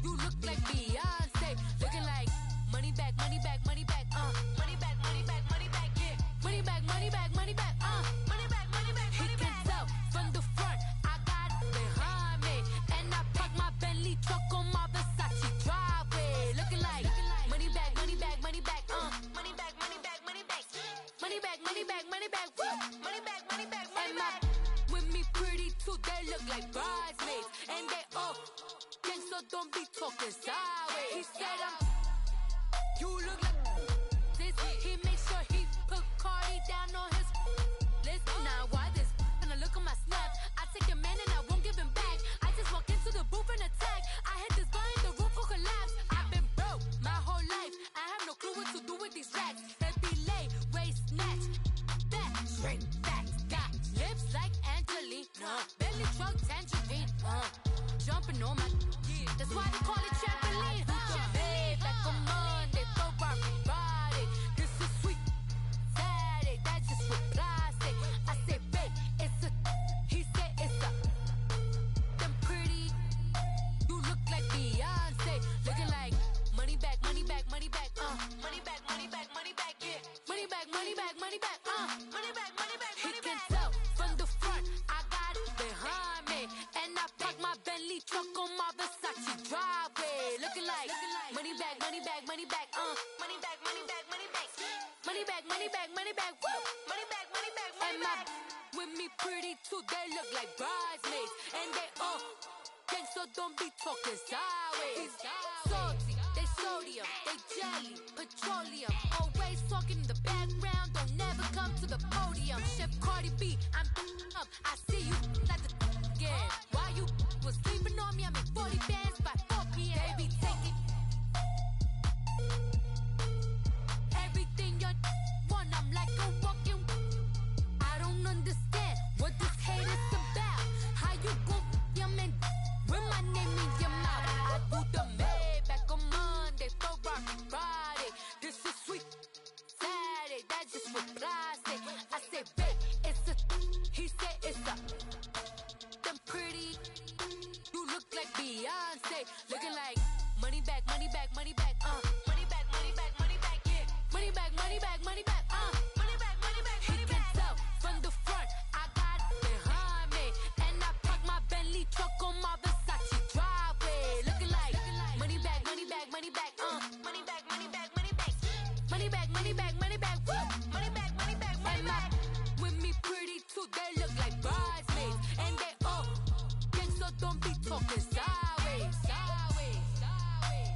You look like Beyonce, looking like money back, money back, money back, money back, money back, money back, yeah. Money back, money back, money back, money back, money back, money back. He can tell from the front, I got it behind me, and I park my Bentley truck on my Versace driveway, looking like money back, money back, money back, money back, money back, money back, money back, money back, money back, money back, money back, money back. With me pretty too, they look like bridesmaids, and they all gang, so don't be talking sideways. He said you look like this. He made sure he put Cardi down on his list. Now why this? When I look at my snap, I take a man and I won't give him back. I just walk into the booth and attack. I hit this guy in the roof will collapse. I've been broke my whole life. I have no clue what to do with these racks. That be lay, waist snatch, back, straight back. Got lips like Angelina, belly truck tangerine, jumping on my. That's why they call it trampoline. Back on Monday, throw our Friday. This is sweet Saturday, that's just what plastic. I say, babe, it's a. He said it's a. Them pretty. You look like Beyonce, looking like money back, money back, money back, money back, money back, money back, yeah. Money back, money back, money back, money back, money back. He can tell from the front, I got it behind me, and I park my Bentley truck on my Versace driveway, looking like money back, money back, money back, money back, money back, money back, money back, money back, money back, woo, money back, money back, money back. With me pretty too, they look like bridesmaids, and they all gang, so don't be talking sideways. Salty, they sodium, they jelly, petroleum, always talking in the background, don't never come to the podium. Chef Cardi B, I'm up, I see you like the again. Why you was sleeping on me? I make 40 bands by 4 p.m. Baby, take it. Everything you want, I'm like a walking. I don't understand what this hate is about. How you go your man with my name in your mouth? I do the Maybach on Monday, throw rock Friday. This is sweet Saturday, that's just what plastic. I say, babe, it's a. He said it's a. Them pretty. You look like Beyonce, looking like money back, money back, money back, money back, money back, money back, yeah. Money back, money back, money back, money back, money back, money back. He can tell from the front, I got it behind me, and I park my Bentley truck on my Versace driveway, looking like money back, money back, money back, money back, money back, money back, money back, money back, money back, woo, money back, money back, money back. With me pretty too, they look like bridesmaids, and they all gang, so don't be talking sideways, sideways, sideways.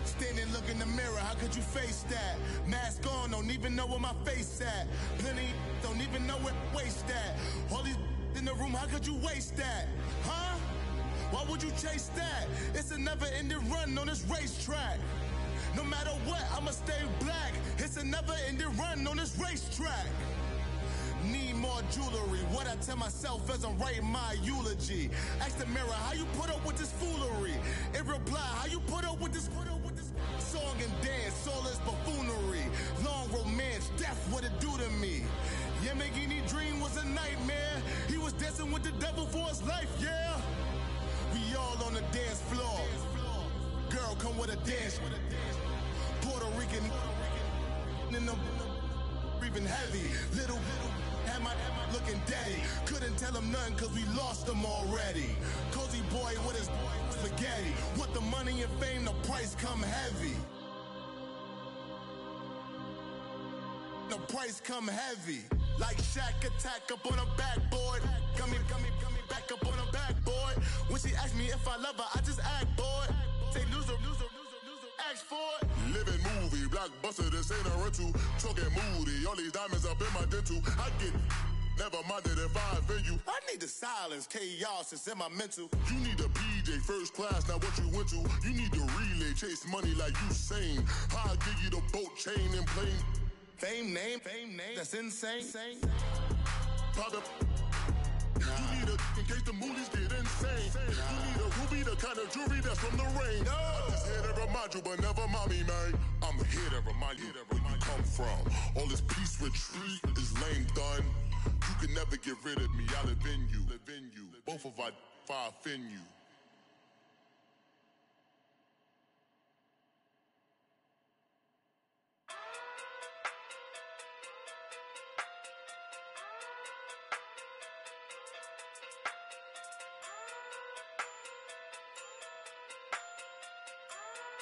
Standing, look in the mirror, how could you face that? Mask on, don't even know where my face at. Plenty, don't even know where waist at. All these in the room, how could you waste that? Huh? Why would you chase that? It's a never-ending run on this racetrack. No matter what, I'ma stay black. It's a never-ending run on this racetrack. Need more jewelry. What I tell myself as I'm writing my eulogy. Ask the mirror, how you put up with this foolery? It reply, how you put up with this song and dance, soulless buffoonery. Long romance, death, what it do to me? Yamagini dream was a nightmare. He was dancing with the devil for his life, yeah. We all on the dance floor. Girl, come with a dance. Puerto Rican in the breathing heavy. Little had my looking daddy. Couldn't tell him nothing cause we lost him already. Cozy boy with his spaghetti. With the money and fame, the price come heavy. The price come heavy. Like Shaq attack up on a backboard. Coming back up on a backboard. When she asked me if I love her, I just act bored. Say loser, asked for it. Living movie, blockbuster, this ain't a rental. Talking moody, all these diamonds up in my dental. I get never minded if I offend you. I need the silence, chaos is in my mental. You need a PJ first class, not what you went to. You need to relay, chase money like you sane. I'll give you the boat chain and plane. Fame name, that's insane. Private. You need a in case the movies get insane. You need a ruby, the kind of jewelry that's from the rain. I'm just here to remind you, but never mind me, man. I'm here to remind you where you come from. All this peace retreat is lame done. You can never get rid of me, I live in you. Both of our if I offend you.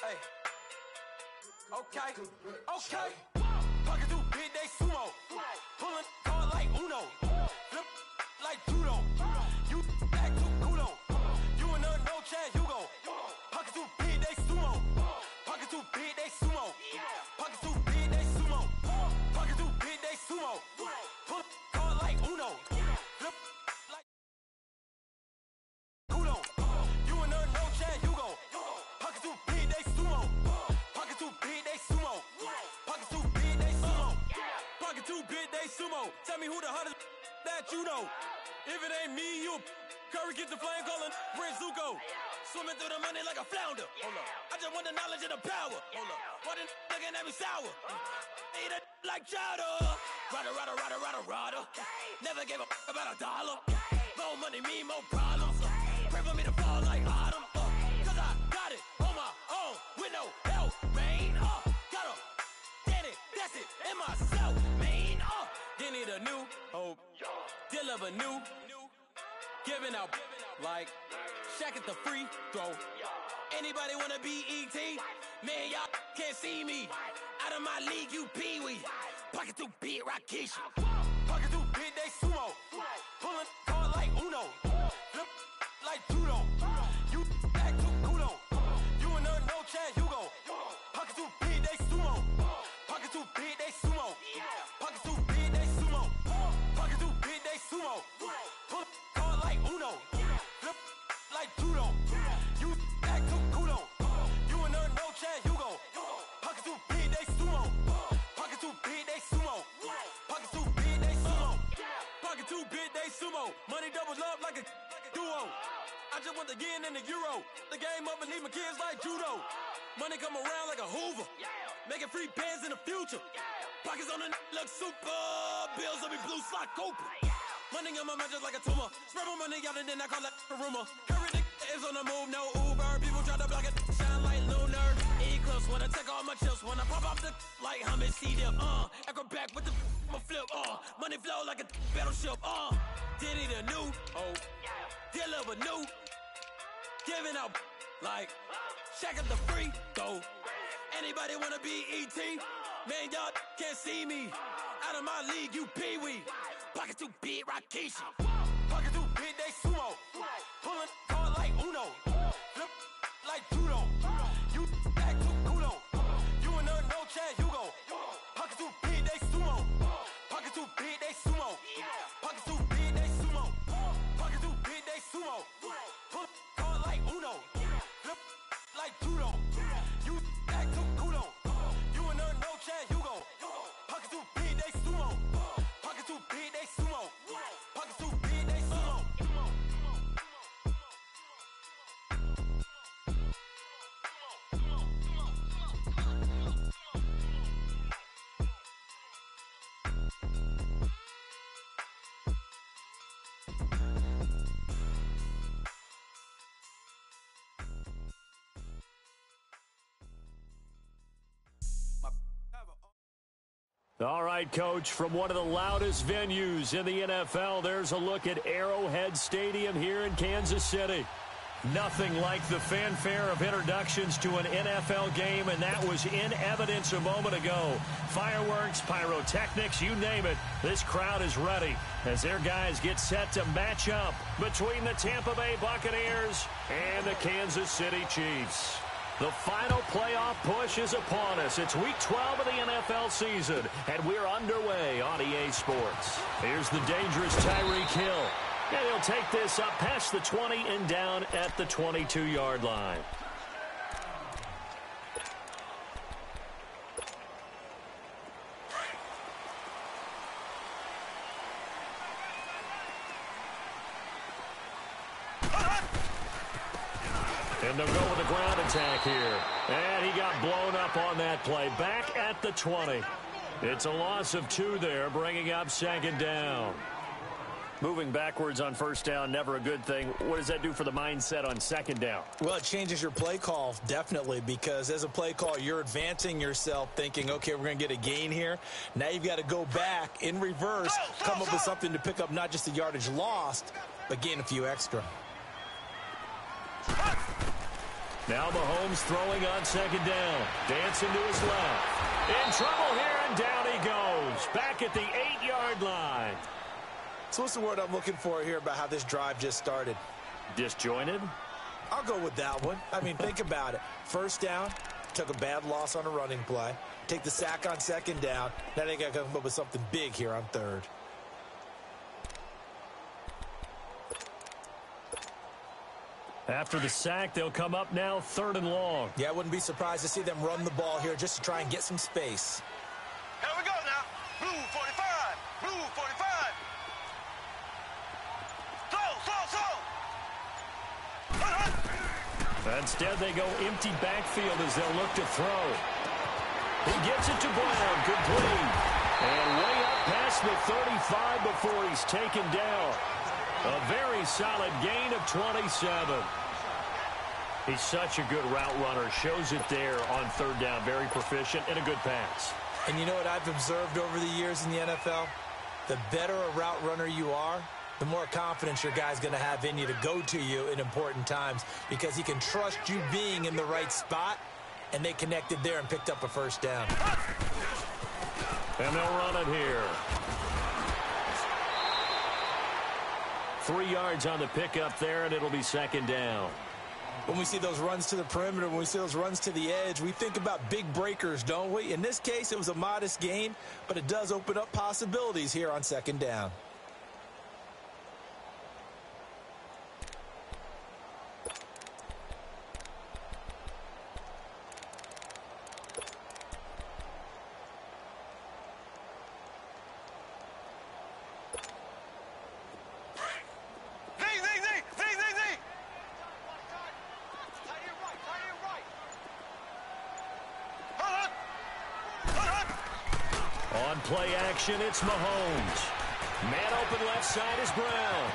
Hey. Okay. Pocket too big, they sumo. Pulling card like Uno. Flip like judo. You back to kudo. You and her, no Chad Hugo. Pocket too big, they sumo. Pocket too big, they sumo. Pocket too big, they sumo. Pocket too big, they sumo. Pull card like Uno. Flip like kudo. You and her, no Chad Hugo. Pocket too big, they sumo. Pocket too big, they sumo. Pocket too big, they sumo. Pocket too big, they sumo. Tell me who the hottest that you know. If it ain't me, you Curry get the flame calling Prince Zuko. Swimming through the money like a flounder. Hold up. I just want the knowledge and the power. Hold up. Why the looking at me sour? Eat it like chowder. Rada. Never gave a about a dollar. More money mean more problems. Pray for me to fall like autumn. Cause I got it on my own with no help, man. Got a daddy, that's it, in myself, man. They need a new hope. Deliver new. Giving out like Shaq at the free throw. Anybody wanna be E.T.? Man, y'all can't see me. Out of my league, you pee-wee. Pocket too big, Rakishi. Pocket too big, they sumo. Pulling card like Uno. Flip like judo. You back to kudo. You and her, no Chad Hugo. Pocket too big, they sumo. Pocket too big, they sumo. Pocket too big, they sumo. Pocket too big, they sumo. Pull card like Uno. Flip like judo. You back to kudo. You and her, no Chad Hugo. Pocket too big, they sumo. Pocket too big, they sumo. Pocket too big, they sumo. Pocket too big, they sumo. Money doubles up like a duo. I just want the yen and the euro. The game up and leave my kids like judo. Money come around like a Hoover. Making free bands in the future. Pockets on the look super. Bills on me blue slot Cooper. Money on my mind just like a tumor. Spread my money out and then I call that a rumor. Curry is on the move, no Uber. People try to block it, shine like lunar. Eclipse when I take all my chips. When I pop off the like Hummus, see them. Acrobat with the my flip. Money flow like a battleship. Diddy the new. Deliver new. Giving out like Shaq at the free throw. Anybody wanna be E.T.? Man, y'all can't see me. Out of my league, you pee-wee. Pocket too big, Rakishi. Pocket too big, they sumo. Pulling card like Uno. Flip like judo. You back to kudo. You and her, no Chad Hugo. Pocket too big, they sumo. Pocket too big, they sumo. Pocket too big, they sumo. Pocket too big, they sumo. Pull card like Uno. Flip like judo. You back to kudo. You and her, no Chad Hugo. Pocket too big, they sumo. Pocket too big, they sumo. Pocket too big, they sumo. All right, Coach, from one of the loudest venues in the NFL, there's a look at Arrowhead Stadium here in Kansas City. Nothing like the fanfare of introductions to an NFL game, and that was in evidence a moment ago. Fireworks, pyrotechnics, you name it. This crowd is ready as their guys get set to match up between the Tampa Bay Buccaneers and the Kansas City Chiefs. The final playoff push is upon us. It's week 12 of the NFL season, and we're underway on EA Sports. Here's the dangerous Tyreek Hill. And he'll take this up past the 20 and down at the 22-yard line. And they'll go with a ground attack here. And he got blown up on that play. Back at the 20. It's a loss of 2 there, bringing up second down. Moving backwards on first down, never a good thing. What does that do for the mindset on second down? Well, it changes your play call, definitely, because as a play call, you're advancing yourself thinking, okay, we're going to get a gain here. Now you've got to go back in reverse, come up with something to pick up not just the yardage lost, but gain a few extra. Now Mahomes throwing on second down. Dancing to his left. In trouble here, and down he goes. Back at the 8-yard line. So what's the word I'm looking for here about how this drive just started? Disjointed? I'll go with that one. I mean, think about it. First down, took a bad loss on a running play. Take the sack on second down. Now they got to come up with something big here on third. After the sack, they'll come up now 3rd and long. Yeah, I wouldn't be surprised to see them run the ball here just to try and get some space. Here we go now. Blue 45. Blue 45. Slow. Instead, they go empty backfield as they'll look to throw. He gets it to Brown. Complete. And way up past the 35 before he's taken down. A very solid gain of 27. He's such a good route runner. Shows it there on third down. Very proficient and a good pass. And you know what I've observed over the years in the NFL? The better a route runner you are, the more confidence your guy's going to have in you to go to you in important times because he can trust you being in the right spot, and they connected there and picked up a first down. And they'll run it here. 3 yards on the pickup there, and it'll be second down. When we see those runs to the perimeter, when we see those runs to the edge, we think about big breakers, don't we? In this case, it was a modest gain, but it does open up possibilities here on second down. On play action, it's Mahomes. Man open left side is Brown.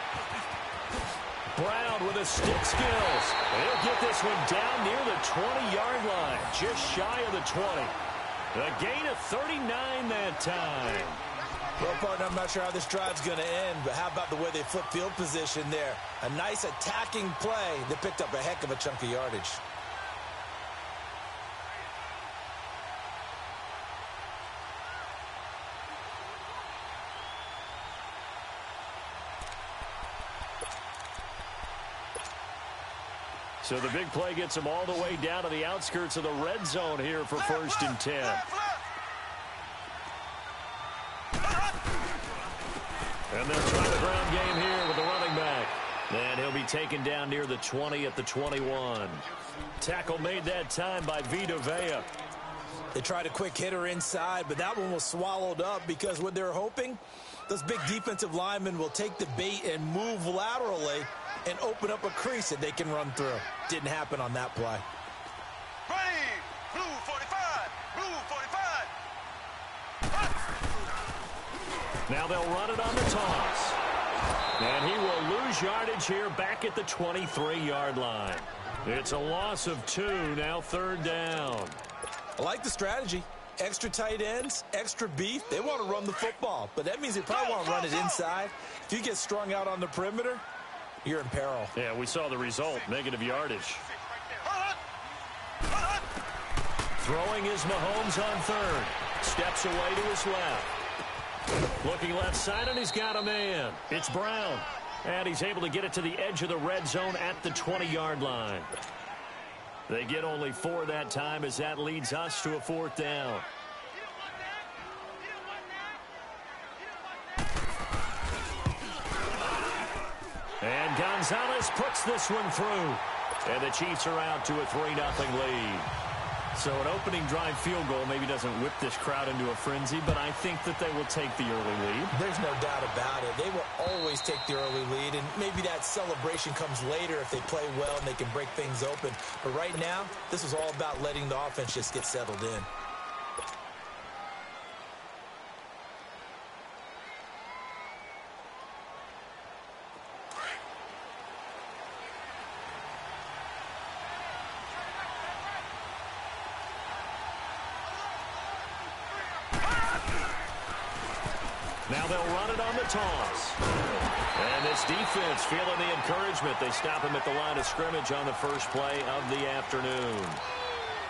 Brown with his stick skills. He'll get this one down near the 20-yard line, just shy of the 20. A gain of 39 that time. Well, partner, I'm not sure how this drive's going to end, but how about the way they flip field position there? A nice attacking play that picked up a heck of a chunk of yardage. So the big play gets them all the way down to the outskirts of the red zone here for 1st and 10. And they'll try the ground game here with the running back. And he'll be taken down near the 20 at the 21. Tackle made that time by Vita Vea. They tried a quick hitter inside, but that one was swallowed up because what they're hoping, those big defensive linemen will take the bait and move laterally and open up a crease that they can run through. Didn't happen on that play. Ready. Blue 45. Blue 45. Now they'll run it on the toss. And he will lose yardage here back at the 23-yard line. It's a loss of 2, now 3rd down. I like the strategy. Extra tight ends, extra beef. They want to run the football, but that means they probably want to run it inside. If you get strung out on the perimeter, you're in peril. Yeah, we saw the result, negative yardage. Throwing is Mahomes on 3rd. Steps away to his left. Looking left side, and he's got a man. It's Brown. And he's able to get it to the edge of the red zone at the 20-yard line. They get only 4 that time as that leads us to a 4th down. And Gonzalez puts this one through. And the Chiefs are out to a 3-0 lead. So an opening drive field goal maybe doesn't whip this crowd into a frenzy, but I think that they will take the early lead. There's no doubt about it. They will always take the early lead, and maybe that celebration comes later if they play well and they can break things open. But right now, this is all about letting the offense just get settled in. Now they'll run it on the toss. And this defense feeling the encouragement. They stop him at the line of scrimmage on the first play of the afternoon.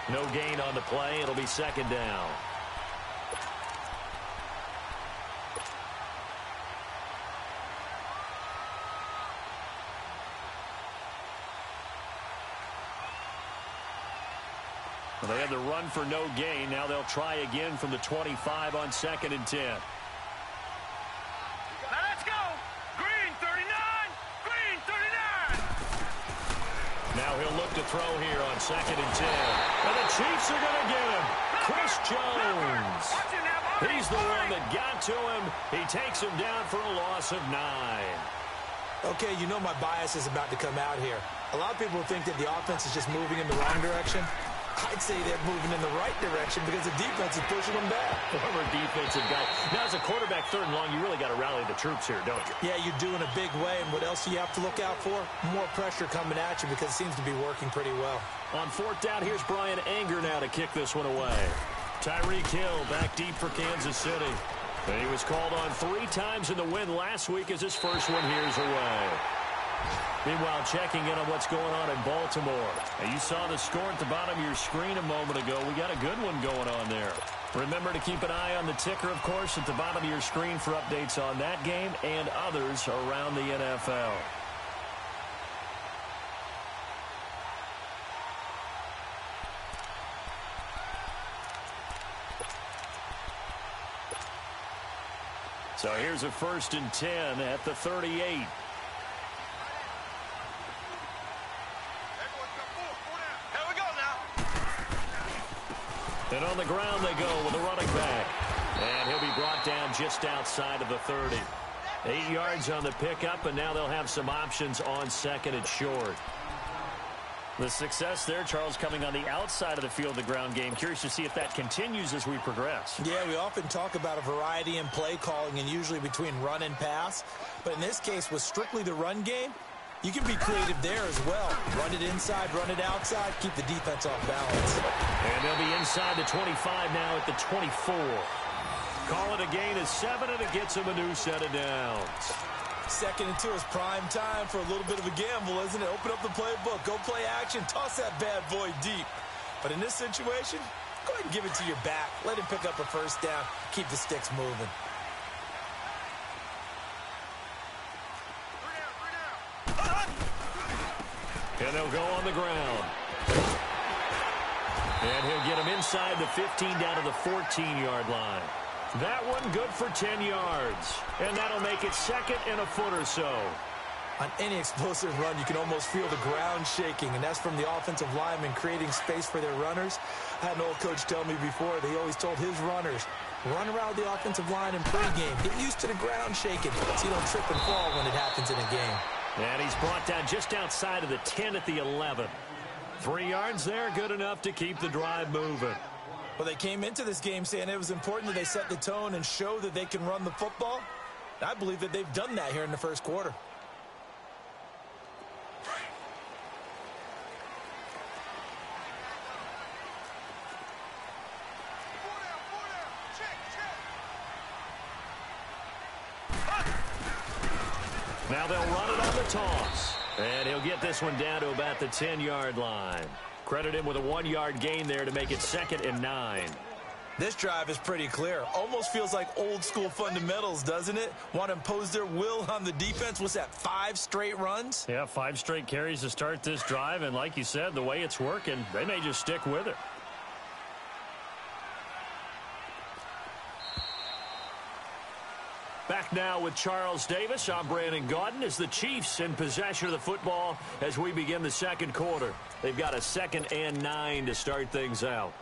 No gain on the play. It'll be 2nd down. Well, they had the run for no gain. Now they'll try again from the 25 on 2nd and 10. Now he'll look to throw here on 2nd and 10. And the Chiefs are going to get him. Chris Jones. He's the one that got to him. He takes him down for a loss of 9. Okay, you know my bias is about to come out here. A lot of people think that the offense is just moving in the wrong direction. I'd say they're moving in the right direction because the defense is pushing them back. Former defensive guy. Now, as a quarterback 3rd and long, you really got to rally the troops here, don't you? Yeah, you do in a big way. And what else do you have to look out for? More pressure coming at you because it seems to be working pretty well. On 4th down, here's Brian Anger now to kick this one away. Tyreek Hill back deep for Kansas City. And he was called on 3 times in the win last week as his first one here's away. Meanwhile, checking in on what's going on in Baltimore. Now, you saw the score at the bottom of your screen a moment ago. We got a good one going on there. Remember to keep an eye on the ticker, of course, at the bottom of your screen for updates on that game and others around the NFL. So here's a 1st and 10 at the 38. And on the ground they go with a running back. And he'll be brought down just outside of the 30. 8 yards on the pickup, and now they'll have some options on 2nd and short. The success there, Charles, coming on the outside of the field, the ground game. Curious to see if that continues as we progress. Yeah, we often talk about a variety in play calling and usually between run and pass. But in this case, with strictly the run game, you can be creative there as well. Run it inside, run it outside, keep the defense off balance. And they'll be inside the 25 now at the 24. Call it a gain of 7, and it gets them a new set of downs. 2nd and 2 is prime time for a little bit of a gamble, isn't it? Open up the playbook, go play action, toss that bad boy deep. But in this situation, go ahead and give it to your back. Let him pick up a 1st down, keep the sticks moving. And they'll go on the ground. And he'll get him inside the 15 down to the 14-yard line. That one good for 10 yards. And that'll make it 2nd and a foot or so. On any explosive run, you can almost feel the ground shaking, and that's from the offensive linemen creating space for their runners. I had an old coach tell me before, he always told his runners, run around the offensive line in pregame. Get used to the ground shaking so you don't trip and fall when it happens in a game. And he's brought down just outside of the 10 at the 11. 3 yards there, good enough to keep the drive moving. Well, they came into this game saying it was important that they set the tone and show that they can run the football. I believe that they've done that here in the 1st quarter. Now they'll run it on the toss. And he'll get this one down to about the 10-yard line. Credit him with a 1-yard gain there to make it 2nd and 9. This drive is pretty clear. Almost feels like old school fundamentals, doesn't it? Want to impose their will on the defense. What's that, 5 straight runs? Yeah, 5 straight carries to start this drive. And like you said, the way it's working, they may just stick with it. Back now with Charles Davis. I'm Brandon Gaudin as the Chiefs in possession of the football as we begin the second quarter. They've got a 2nd and 9 to start things out.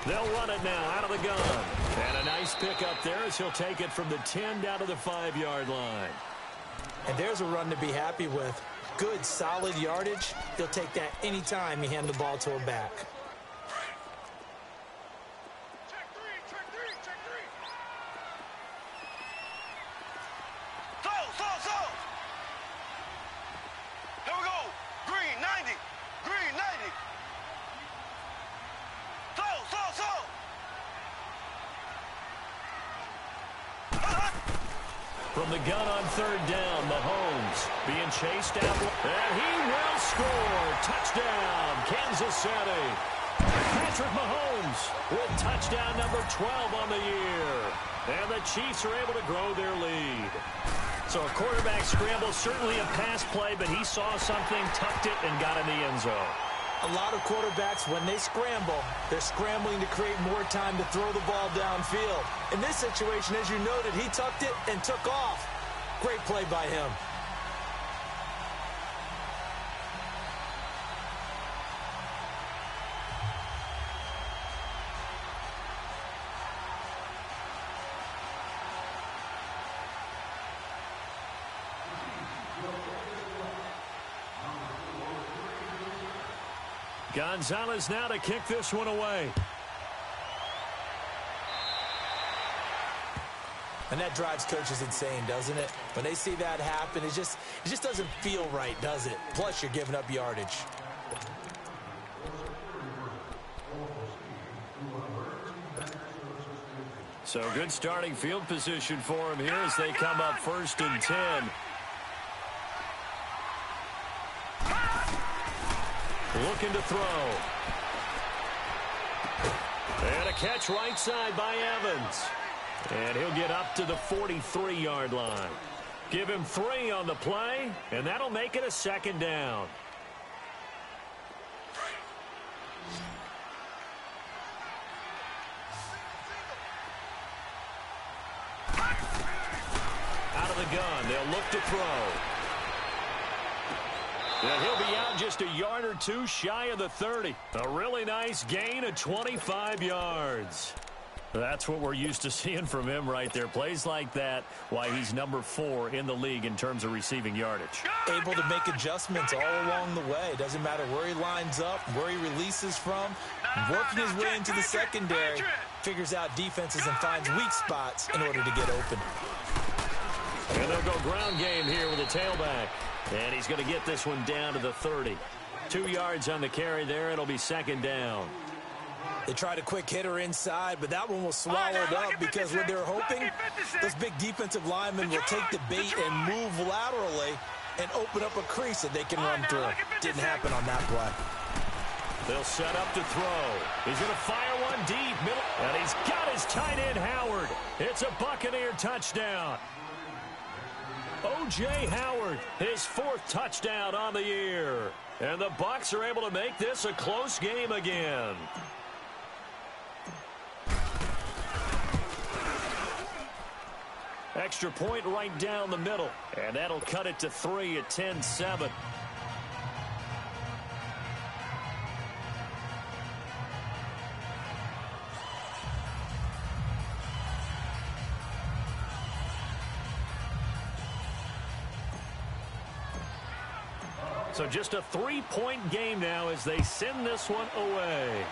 They'll run it now out of the gun. And a nice pick up there as he'll take it from the 10 down to the 5-yard line. And there's a run to be happy with. Good, solid yardage. He'll take that anytime you hand the ball to a back. Here we go. Green 90. Green 90. From the gun on 3rd down, Mahomes being chased out. And he will score. Touchdown, Kansas City. Patrick Mahomes with touchdown number 12 on the year. And the Chiefs are able to grow their lead. So a quarterback scramble, certainly a pass play, but he saw something, tucked it, and got in the end zone. A lot of quarterbacks, when they scramble, they're scrambling to create more time to throw the ball downfield. In this situation, as you noted, he tucked it and took off. Great play by him. Gonzalez now to kick this one away. And that drives coaches insane, doesn't it? When they see that happen, it just doesn't feel right, does it? Plus, you're giving up yardage. So good starting field position for him here as they come up 1st and 10. Looking to throw. And a catch right side by Evans. And he'll get up to the 43-yard line. Give him 3 on the play, and that'll make it a 2nd down. Out of the gun, they'll look to throw. And he'll be out just a yard or 2 shy of the 30. A really nice gain of 25 yards. That's what we're used to seeing from him right there. Plays like that, why he's number 4 in the league in terms of receiving yardage. Able to make adjustments all along the way. Doesn't matter where he lines up, where he releases from. Working his way into the secondary. Figures out defenses and finds weak spots in order to get open. And they'll go ground game here with a tailback. And he's going to get this one down to the 30. 2 yards on the carry there. It'll be 2nd down. They tried a quick hitter inside, but that one was swallowed up because what they're hoping, those big defensive linemen will take the bait and move laterally and open up a crease that they can run through. Didn't happen on that play. They'll set up to throw. He's going to fire one deep. Middle, and he's got his tight end, Howard. It's a Buccaneer touchdown. O.J. Howard, his 4th touchdown on the year. And the Bucs are able to make this a close game again. Extra point right down the middle. And that'll cut it to 3 at 10-7. So just a 3-point game now as they send this one away.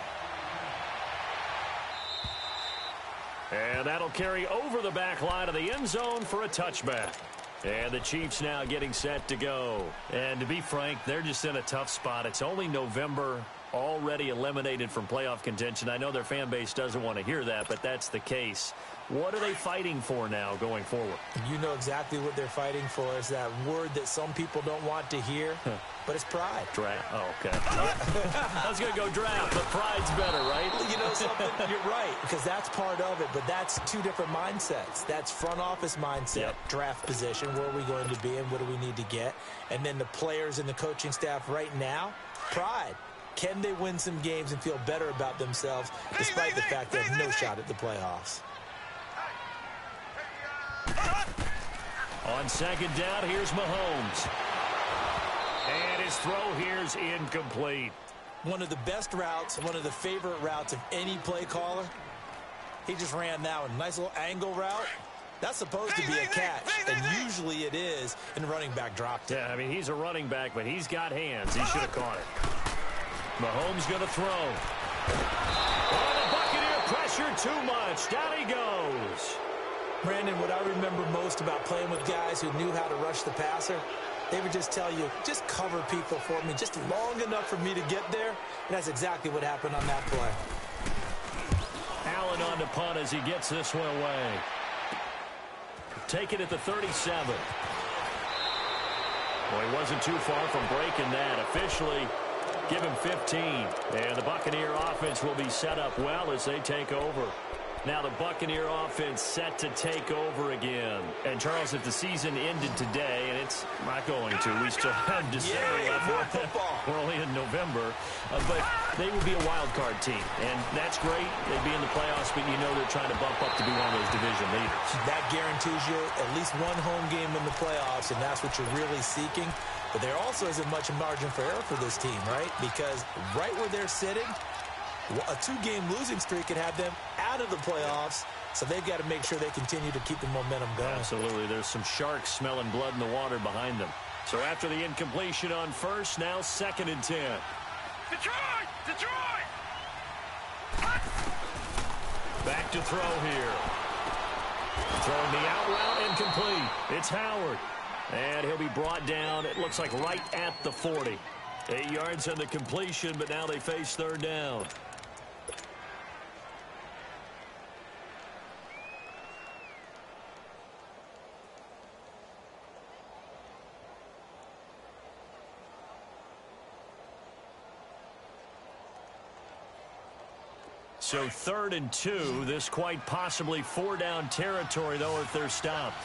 And that'll carry over the back line of the end zone for a touchback. And the Chiefs now getting set to go. And to be frank, they're just in a tough spot. It's only November, already eliminated from playoff contention. I know their fan base doesn't want to hear that, but that's the case. What are they fighting for now going forward? You know exactly what they're fighting for. Is that word that some people don't want to hear, but it's pride. Draft. Oh, okay. I was going to go draft, but pride's better, right? You know something? You're right, because that's part of it, but that's two different mindsets. That's front office mindset, draft position, where are we going to be and what do we need to get? And then the players and the coaching staff right now, pride. Can they win some games and feel better about themselves despite the fact they have no shot at the playoffs? On second down, here's Mahomes. And his throw here's incomplete. One of the best routes, one of the favorite routes of any play caller. He just ran that one. Nice little angle route. That's supposed to be a catch, and usually it is, and the running back dropped it. Yeah, I mean, he's a running back, but he's got hands. He should have caught it. Mahomes going to throw. Oh, the Buccaneer pressure too much. Down he goes. Brandon, what I remember most about playing with guys who knew how to rush the passer, they would just tell you, just cover people for me, just long enough for me to get there. And that's exactly what happened on that play. Allen on the punt as he gets this one away. Take it at the 37. Well, he wasn't too far from breaking that. Officially, give him 15. And the Buccaneer offense will be set up well as they take over. Now the Buccaneer offense set to take over again. And, Charles, if the season ended today, and it's not going to, we still have December left. We're only in November. But they would be a wild card team. And that's great. They'd be in the playoffs, but you know they're trying to bump up to be one of those division leaders. That guarantees you at least one home game in the playoffs, and that's what you're really seeking. But there also isn't much margin for error for this team, right? Because right where they're sitting, a two-game losing streak could have them out of the playoffs, so they've got to make sure they continue to keep the momentum going. Absolutely. There's some sharks smelling blood in the water behind them. So after the incompletion on first, now 2nd and 10. Detroit! Detroit! Back to throw here. Throwing the out route, incomplete. It's Howard. And he'll be brought down, it looks like right at the 40. 8 yards on the completion, but now they face 3rd down. So 3rd and 2, this quite possibly 4-down territory, though, if they're stopped.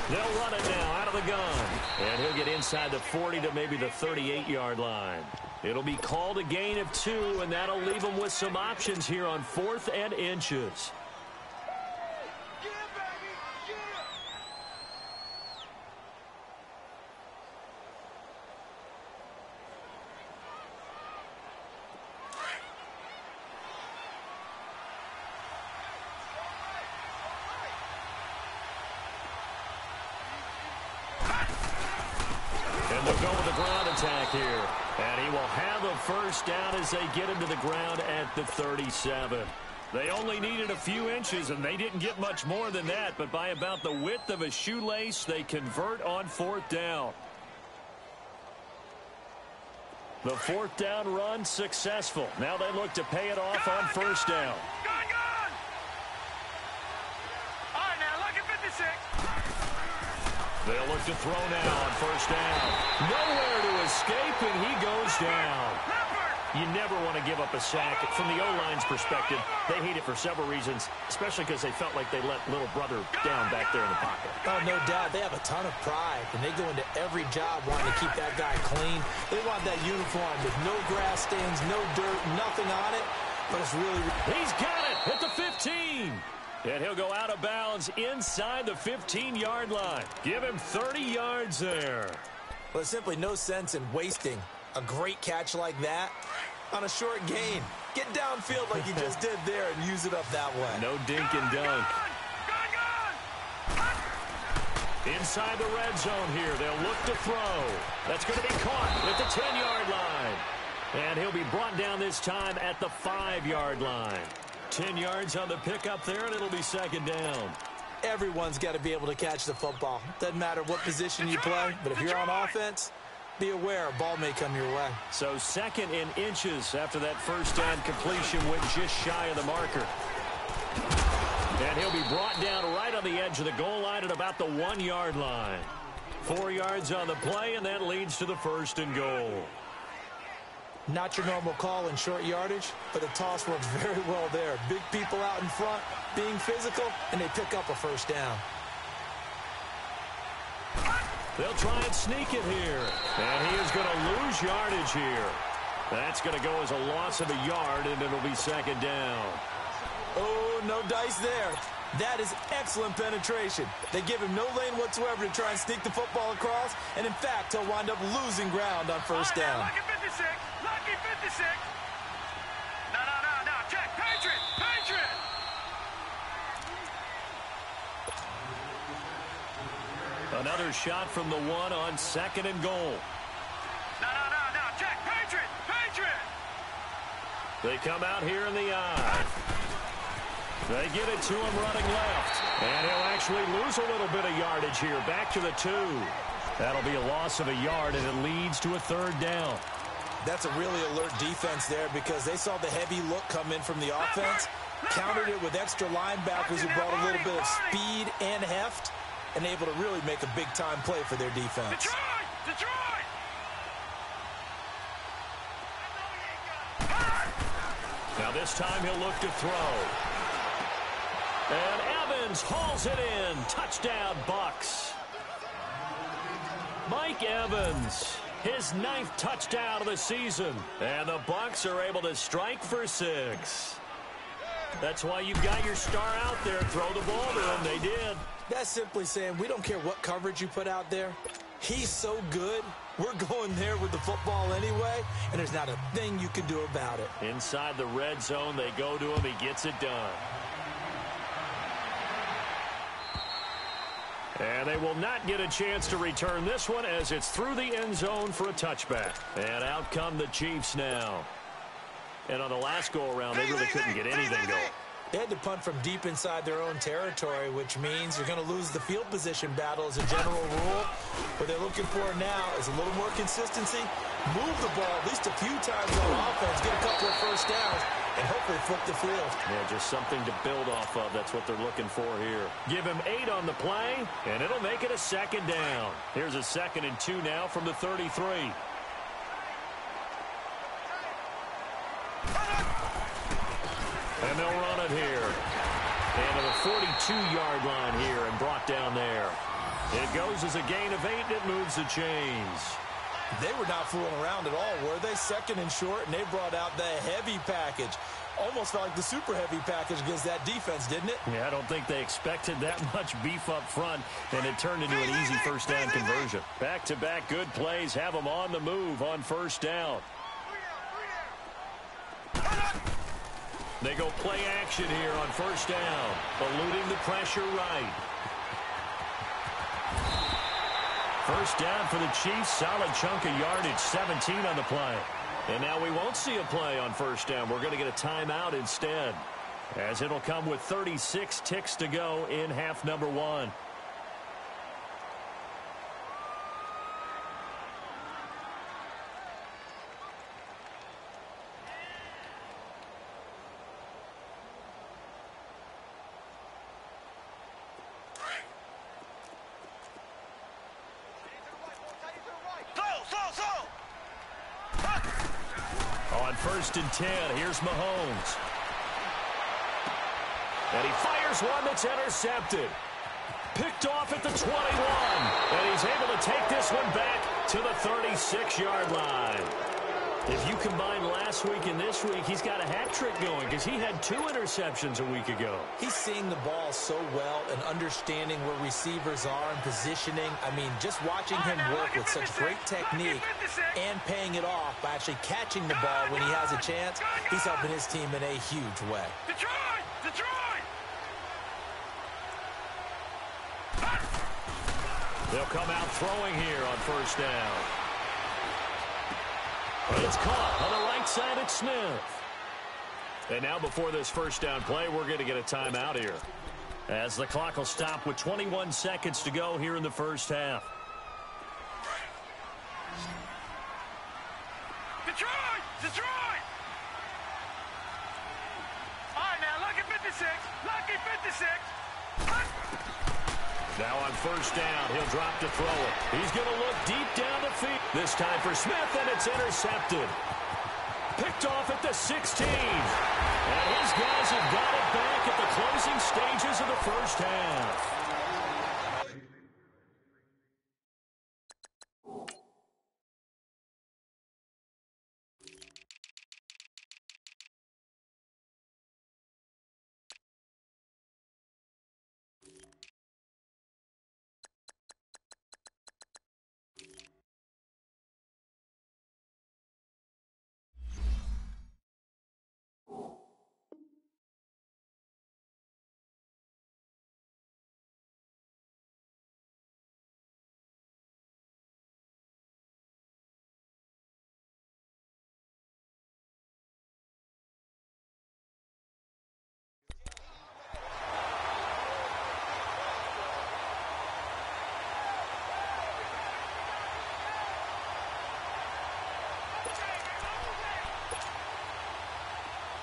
They'll run it now out of the gun. And he'll get inside the 40 to maybe the 38-yard line. It'll be called a gain of 2, and that'll leave them with some options here on 4th and inches. And they'll go with the ground attack here. And he will have a 1st down as they get him to the ground at the 37. They only needed a few inches, and they didn't get much more than that. But by about the width of a shoelace, they convert on 4th down. The 4th down run successful. Now they look to pay it off on 1st down. All right, now look at 56. They'll look to throw now on 1st down. Nowhere to escape, and he goes down. You never want to give up a sack. From the O-line's perspective, they hate it for several reasons, especially because they felt like they let little brother down back there in the pocket. Oh, no doubt. They have a ton of pride, and they go into every job wanting to keep that guy clean. They want that uniform with no grass stains, no dirt, nothing on it, but it's really... He's got it at the 15. And he'll go out of bounds inside the 15-yard line. Give him 30 yards there. Well, there's simply no sense in wasting a great catch like that on a short gain. Get downfield like you just did there and use it up that way. No dink and dunk. Inside the red zone here. They'll look to throw. That's going to be caught at the 10-yard line. And he'll be brought down this time at the 5-yard line. 10 yards on the pickup there, and it'll be second down. Everyone's got to be able to catch the football. Doesn't matter what position you play, but if you're on offense, be aware a ball may come your way. So second in inches after that first down completion went just shy of the marker. And he'll be brought down right on the edge of the goal line at about the 1-yard line. 4 yards on the play, and that leads to the first and goal. Not your normal call in short yardage, but the toss works very well there. Big people out in front, being physical, and they pick up a first down. They'll try and sneak it here. And he is going to lose yardage here. That's going to go as a loss of a yard, and it'll be second down. Oh, no dice there. That is excellent penetration. They give him no lane whatsoever to try and sneak the football across, and in fact, he'll wind up losing ground on first down. Lucky 56. Lucky 56. No. Check. Patriot. Another shot from the one on second and goal. No. Check. Patriot. They come out here in the eye. They get it to him running left. And he'll actually lose a little bit of yardage here. Back to the 2. That'll be a loss of a yard, and it leads to a third down. That's a really alert defense there because they saw the heavy look come in from the offense, countered it with extra linebackers who brought a little bit of speed and heft, and able to really make a big-time play for their defense. Detroit! Now this time he'll look to throw. And Evans hauls it in. Touchdown, Bucs. Mike Evans, his 9th touchdown of the season. And the Bucs are able to strike for 6. That's why you've got your star out there. Throw the ball to him. They did. That's simply saying we don't care what coverage you put out there. He's so good. We're going there with the football anyway, and there's not a thing you can do about it. Inside the red zone, they go to him. He gets it done. And they will not get a chance to return this one as it's through the end zone for a touchback. And out come the Chiefs now. And on the last go-around, they really couldn't get anything going. They had to punt from deep inside their own territory, which means you're going to lose the field position battle as a general rule. What they're looking for now is a little more consistency, move the ball at least a few times on offense, get a couple of first downs, and hopefully flip the field. Yeah, just something to build off of. That's what they're looking for here. Give him 8 on the play, and it'll make it a second down. Here's a 2nd and 2 now from the 33. And they'll run it here. And to the 42-yard line here and brought down there. It goes as a gain of 8, and it moves the chains. They were not fooling around at all, were they? 2nd and short, and they brought out the heavy package. Almost felt like the super heavy package against that defense, didn't it? Yeah, I don't think they expected that much beef up front, and it turned into an easy first down conversion. Back-to-back good plays have them on the move on first down. They go play action here on first down, eluding the pressure right. First down for the Chiefs, solid chunk of yardage, 17 on the play. And now we won't see a play on first down. We're going to get a timeout instead, as it'll come with 36 ticks to go in half number 1. First and 10, here's Mahomes. And he fires one that's intercepted. Picked off at the 21. And he's able to take this one back to the 36-yard line. If you combine last week and this week, he's got a hat trick going because he had 2 interceptions a week ago. He's seeing the ball so well and understanding where receivers are and positioning. I mean, just watching him work with such great technique and paying it off by actually catching the ball when he has a chance, he's helping his team in a huge way. Detroit! They'll come out throwing here on first down. But it's caught on the right side at Smith. And now before this first down play, we're going to get a timeout here, as the clock will stop with 21 seconds to go here in the first half. Detroit! Detroit! All right, now, lucky 56. Lucky 56. Now on first down, he'll drop to throw it. He's going to look deep down the field. This time for Smith, and it's intercepted. Picked off at the 16. And his guys have got it back at the closing stages of the first half.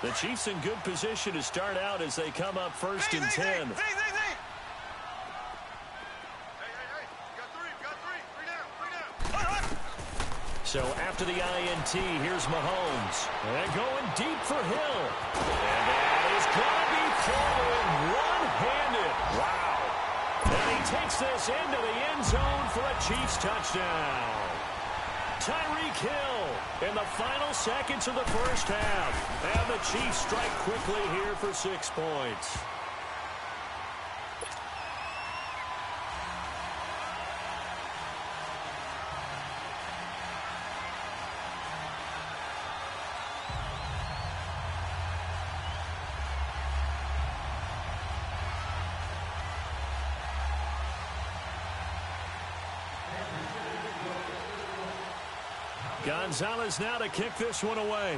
The Chiefs in good position to start out as they come up first and 10. So after the INT, here's Mahomes. And going deep for Hill. And that is going to be thrown one-handed. Wow. And he takes this into the end zone for a Chiefs touchdown. Tyreek Hill in the final seconds of the first half. And the Chiefs strike quickly here for 6 points. Gonzalez now to kick this one away.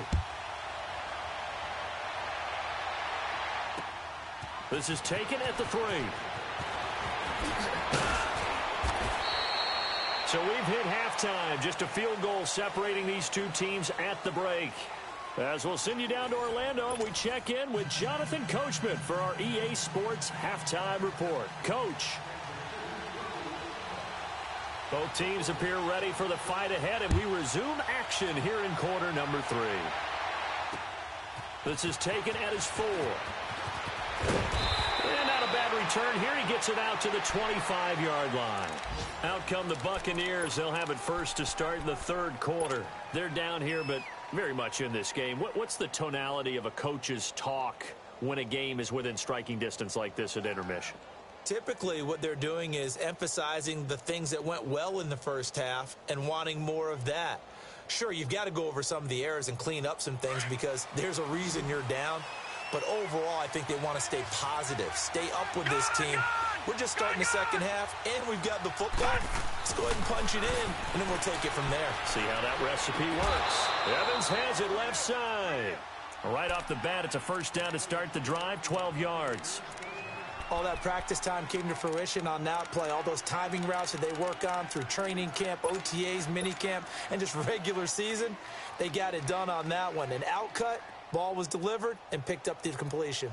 This is taken at the 3. So we've hit halftime. Just a field goal separating these two teams at the break. As we'll send you down to Orlando, and we check in with Jonathan Coachman for our EA Sports Halftime Report. Coach. Both teams appear ready for the fight ahead, and we resume action here in quarter number 3. This is taken at his 4. And not a bad return here. He gets it out to the 25-yard line. Out come the Buccaneers. They'll have it first to start in the third quarter. They're down here, but very much in this game. What's the tonality of a coach's talk when a game is within striking distance like this at intermission? Typically, what they're doing is emphasizing the things that went well in the first half and wanting more of that. Sure, you've got to go over some of the errors and clean up some things because there's a reason you're down. But overall, I think they want to stay positive, stay up with this team. We're just starting the second half, and we've got the football. Let's go ahead and punch it in, and then we'll take it from there. See how that recipe works. Evans has it left side. Right off the bat, it's a first down to start the drive, 12 yards. All that practice time came to fruition on that play. All those timing routes that they work on through training camp, OTAs, minicamp, and just regular season, they got it done on that one. An outcut, ball was delivered, and picked up the completion.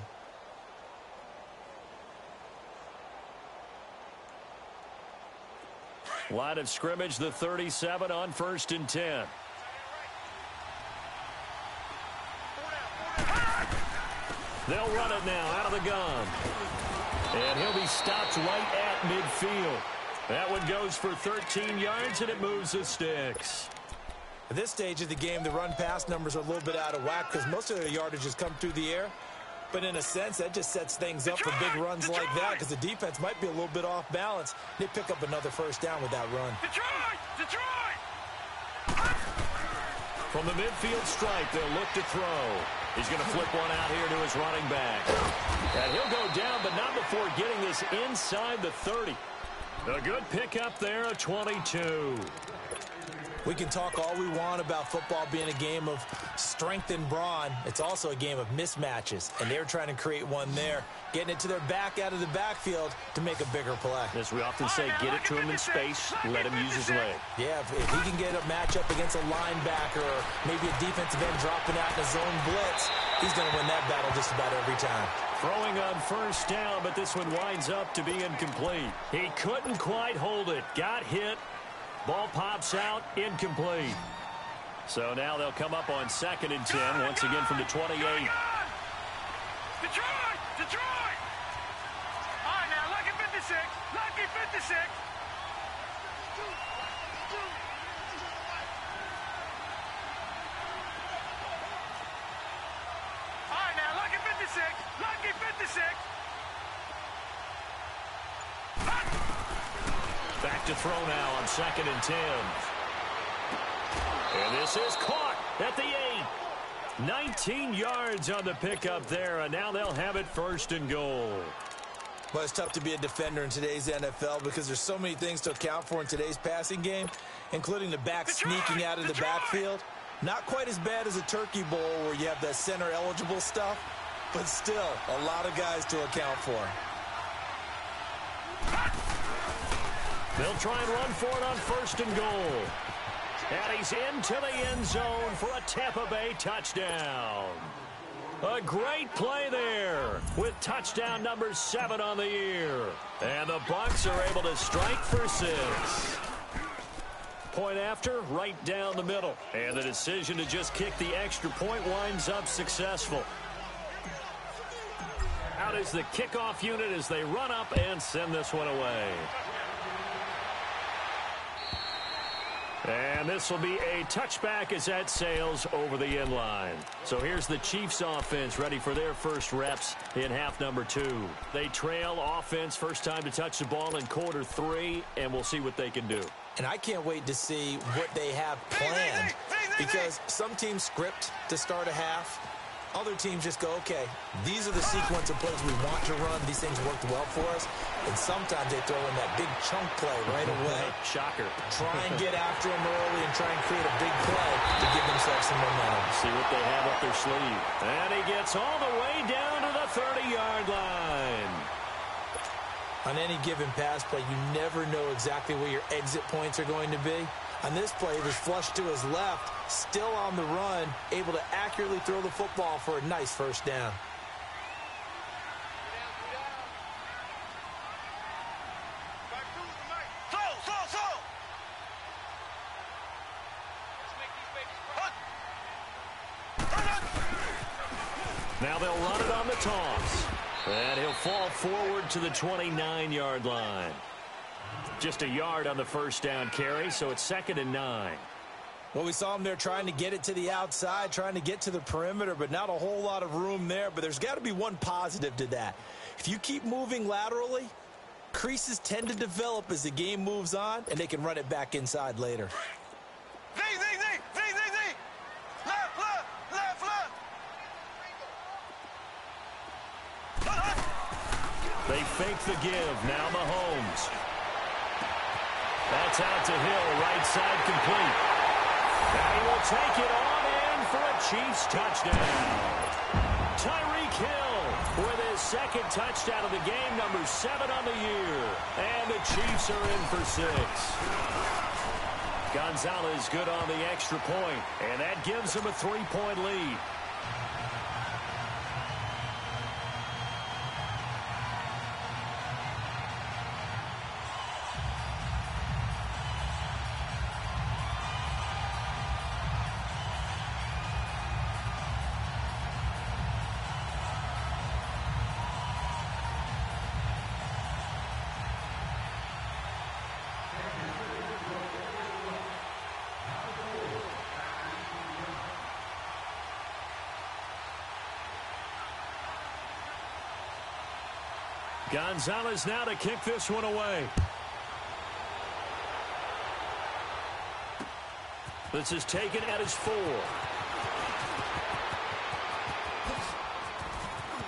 Line of scrimmage, the 37 on first and 10. They'll run it now out of the gun. And he'll be stopped right at midfield. That one goes for 13 yards, and it moves the sticks. At this stage of the game, the run-pass numbers are a little bit out of whack because most of their yardage has come through the air. But in a sense, that just sets things up for big runs like that because the defense might be a little bit off balance. They pick up another first down with that run. From the midfield stripe, they'll look to throw. He's going to flip one out here to his running back. And he'll go down, but not before getting this inside the 30. A good pickup there, a 22. We can talk all we want about football being a game of strength and brawn. It's also a game of mismatches, and they're trying to create one there, getting it to their back out of the backfield to make a bigger play. As we often say, get it to him in space, let him use his leg. Yeah, if he can get a matchup against a linebacker or maybe a defensive end dropping out in a zone blitz, he's going to win that battle just about every time. Throwing on first down, but this one winds up to be incomplete. He couldn't quite hold it. Got hit. Ball pops out, incomplete. So now they'll come up on 2nd and 10, once again from the 28. Detroit! Detroit! All right, now, lucky 56. Lucky 56. All right, now, lucky 56. Lucky 56. Back to throw now on 2nd and 10. And this is caught at the 8. 19 yards on the pickup there, and now they'll have it 1st and goal. Well, it's tough to be a defender in today's NFL because there's so many things to account for in today's passing game, including the back sneaking out of the backfield. Not quite as bad as a turkey bowl where you have that center-eligible stuff, but still a lot of guys to account for. They'll try and run for it on 1st and goal. And he's into the end zone for a Tampa Bay touchdown. A great play there with touchdown number 7 on the year. And the Bucs are able to strike for 6. Point after, right down the middle. And the decision to just kick the extra point winds up successful. Out is the kickoff unit as they run up and send this one away. And this will be a touchback as that sails over the end line. So here's the Chiefs offense ready for their first reps in half number 2. They trail offense, first time to touch the ball in quarter 3, and we'll see what they can do. And I can't wait to see what they have planned because some teams script to start a half. Other teams just go, okay, these are the sequence of plays we want to run. These things worked well for us. And sometimes they throw in that big chunk play right away. Shocker. Try and get after them early and try and create a big play to give themselves some momentum. See what they have up their sleeve. And he gets all the way down to the 30-yard line. On any given pass play, you never know exactly where your exit points are going to be. On this play, he was flushed to his left, still on the run, able to accurately throw the football for a nice first down. Now they'll run it on the toss. And he'll fall forward to the 29-yard line. Just a yard on the first down carry, so it's 2nd and 9. Well, we saw him there trying to get it to the outside, trying to get to the perimeter, but not a whole lot of room there. But there's got to be one positive to that. If you keep moving laterally, creases tend to develop as the game moves on, and they can run it back inside later. They fake the give. Now Mahomes. That's out to Hill. Right side complete. Now he will take it on in for a Chiefs touchdown. Tyreek Hill with his 2nd touchdown of the game, number 7 on the year. And the Chiefs are in for 6. Gonzalez good on the extra point, and that gives him a 3-point lead. Gonzalez now to kick this one away. This is taken at his 4.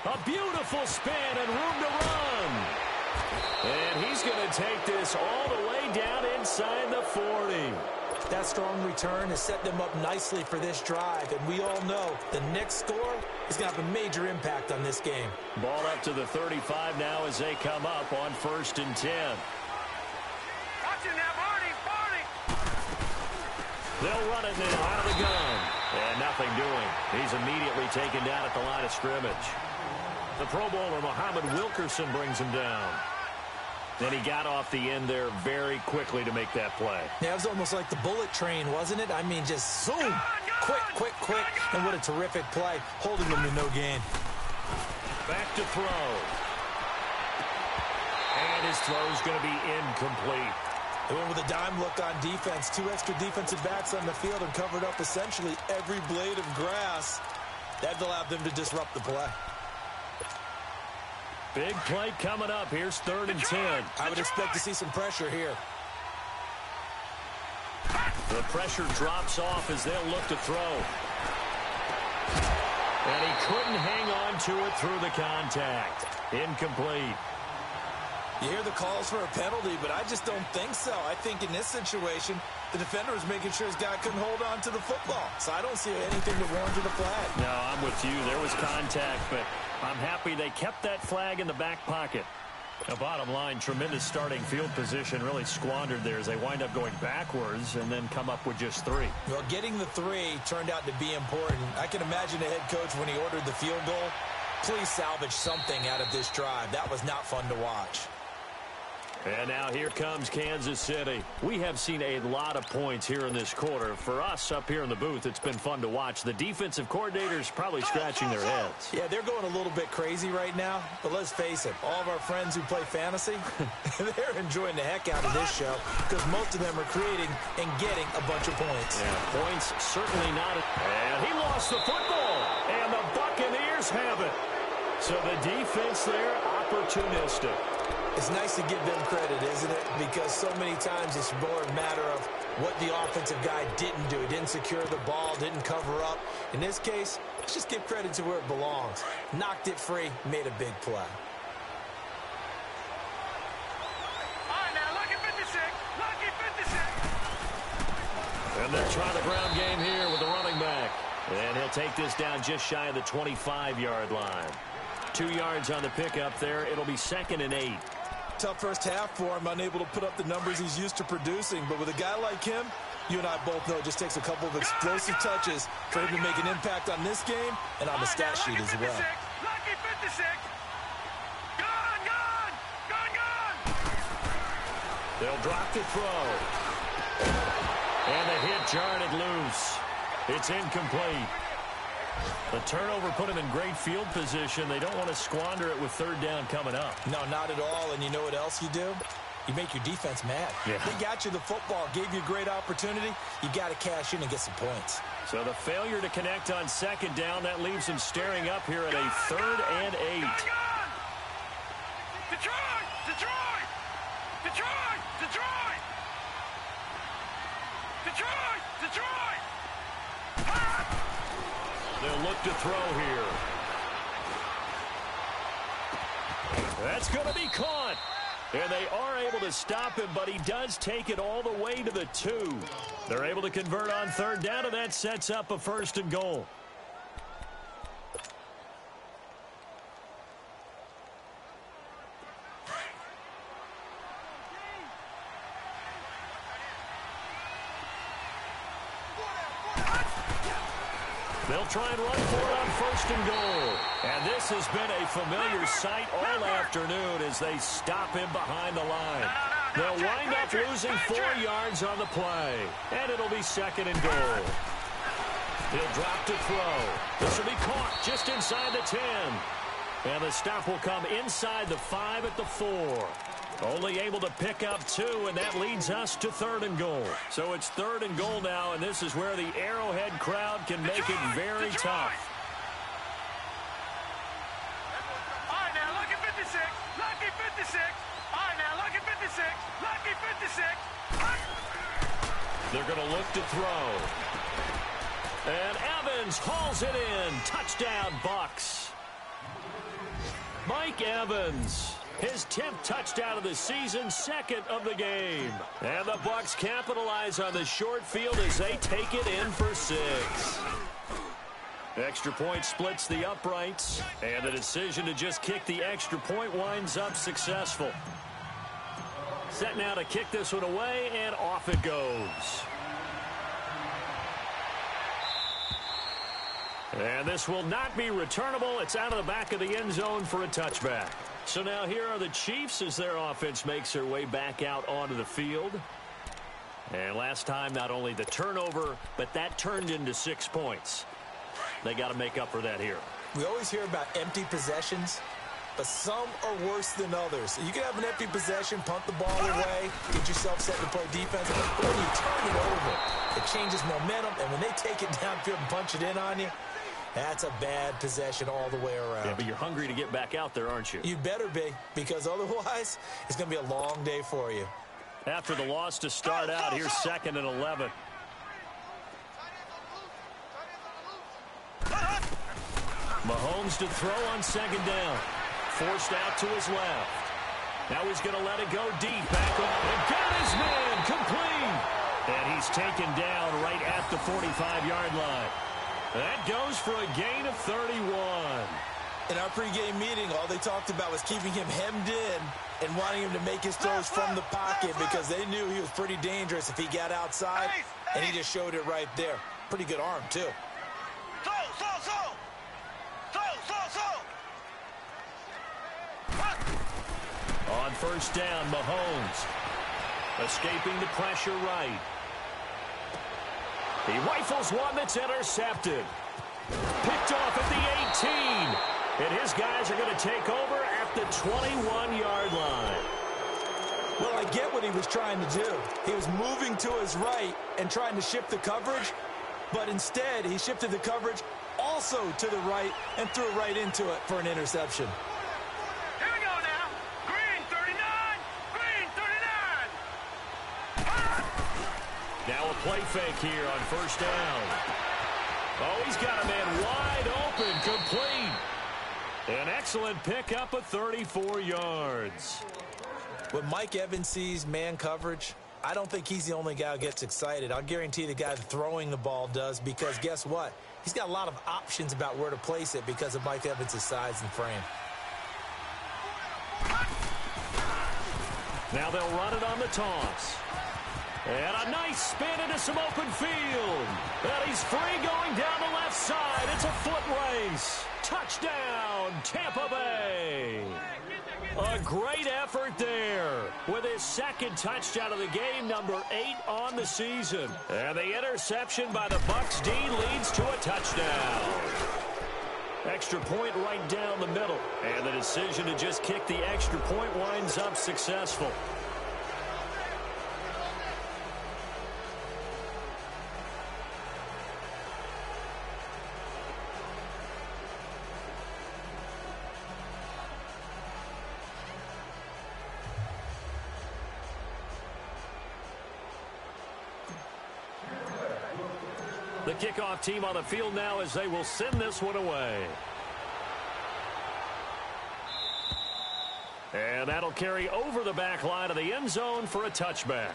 A beautiful spin and room to run. And he's going to take this all the way down inside the 40. That strong return has set them up nicely for this drive, and we all know the next score is going to have a major impact on this game. Ball up to the 35 now as they come up on 1st and 10. Watch it now, Barney! They'll run it now out of the gun. And nothing doing. He's immediately taken down at the line of scrimmage. The Pro Bowler, Muhammad Wilkerson, brings him down. Then he got off the end there very quickly to make that play. Yeah, it was almost like the bullet train, wasn't it? I mean, just zoom. Quick. And what a terrific play, holding them to no gain. Back to throw. And his throw's going to be incomplete. They went with a dime look on defense. 2 extra defensive backs on the field and covered up essentially every blade of grass. That allowed them to disrupt the play. Big play coming up. Here's 3rd and 10. I would expect to see some pressure here. The pressure drops off as they'll look to throw. And he couldn't hang on to it through the contact. Incomplete. You hear the calls for a penalty, but I just don't think so. I think in this situation, the defender was making sure his guy couldn't hold on to the football. So I don't see anything that warranted a flag. No, I'm with you. There was contact, but I'm happy they kept that flag in the back pocket. Now, bottom line, tremendous starting field position really squandered there as they wind up going backwards and then come up with just 3. Well, getting the 3 turned out to be important. I can imagine the head coach when he ordered the field goal. Please salvage something out of this drive. That was not fun to watch. And now here comes Kansas City. We have seen a lot of points here in this quarter. For us up here in the booth, it's been fun to watch. The defensive coordinators probably scratching their heads. Yeah, they're going a little bit crazy right now. But let's face it, all of our friends who play fantasy, they're enjoying the heck out of this show because most of them are creating and getting a bunch of points. Yeah, points certainly not. And he lost the football. And the Buccaneers have it. So the defense there, opportunistic. It's nice to give them credit, isn't it? Because so many times it's more a matter of what the offensive guy didn't do. He didn't secure the ball, didn't cover up. In this case, let's just give credit to where it belongs. Knocked it free, made a big play. All right, now, lucky 56. Lucky 56. And they're trying the ground game here with the running back. And he'll take this down just shy of the 25-yard line. 2 yards on the pickup there. It'll be 2nd and 8. Tough first half for him, unable to put up the numbers he's used to producing. But with a guy like him, you and I both know it just takes a couple of explosive touches for him to make an impact on this game and on the stat sheet as well. Lucky 56. Gone. They'll drop the throw. And the hit jarred it loose. It's incomplete. The turnover put him in great field position. They don't want to squander it with 3rd down coming up. No, not at all. And you know what else you do? You make your defense mad. Yeah. They got you the football, gave you a great opportunity. You got to cash in and get some points. So the failure to connect on 2nd down, that leaves him staring up here at a 3rd and 8. Detroit! They'll look to throw here. That's going to be caught. And they are able to stop him, but he does take it all the way to the 2. They're able to convert on 3rd down, and that sets up a 1st and goal. They'll try and run for it on 1st and goal. And this has been a familiar sight all afternoon as they stop him behind the line. They'll wind up losing 4 yards on the play. And it'll be 2nd and goal. He'll drop to throw. This will be caught just inside the 10. And the stop will come inside the 5 at the 4. Only able to pick up 2, and that leads us to 3rd and goal. So it's 3rd and goal now, and this is where the Arrowhead crowd can make it very tough. All right, now, lucky 56. Lucky 56. All right, now, lucky 56. Lucky 56. They're going to look to throw. And Evans hauls it in. Touchdown, Bucs. Mike Evans His 10th touchdown of the season, second of the game. And the Bucs capitalize on the short field as they take it in for 6. Extra point splits the uprights, and the decision to just kick the extra point winds up successful. Set now to kick this one away, and off it goes. And this will not be returnable. It's out of the back of the end zone for a touchback. So now here are the Chiefs as their offense makes their way back out onto the field. And last time, not only the turnover, but that turned into 6 points. They got to make up for that here. We always hear about empty possessions, but some are worse than others. You can have an empty possession, punt the ball away, get yourself set to play defense, but when you turn it over, it changes momentum, and when they take it downfield and punch it in on you, that's a bad possession all the way around. Yeah, but you're hungry to get back out there, aren't you? You better be, because otherwise, it's going to be a long day for you. After the loss to start out, here's 2nd and 11. Mahomes to throw on 2nd down. Forced out to his left. Now he's going to let it go deep. Back up. And got his man complete. And he's taken down right at the 45-yard line. That goes for a gain of 31. In our pregame meeting, all they talked about was keeping him hemmed in and wanting him to make his throws from the pocket because they knew he was pretty dangerous if he got outside, and he just showed it right there. Pretty good arm, too. On 1st down, Mahomes escaping the pressure right. He rifles one that's intercepted. Picked off at the 18. And his guys are going to take over at the 21-yard line. Well, I get what he was trying to do. He was moving to his right and trying to shift the coverage, but instead he shifted the coverage also to the right and threw right into it for an interception. Here we go now. Green 39. Green 39. Now a play fake here on 1st down. Oh, he's got a man wide open, complete. An excellent pickup of 34 yards. When Mike Evans sees man coverage, I don't think he's the only guy who gets excited. I'll guarantee the guy throwing the ball does, because guess what? He's got a lot of options about where to place it because of Mike Evans' size and frame. Now they'll run it on the toss. And a nice spin into some open field. And he's free going down the left side. It's a foot race. Touchdown, Tampa Bay. A great effort there with his 2nd touchdown of the game, number 8 on the season. And the interception by the Bucs D leads to a touchdown. Extra point right down the middle. And the decision to just kick the extra point winds up successful. The kickoff team on the field now as they will send this one away. And that'll carry over the back line of the end zone for a touchback.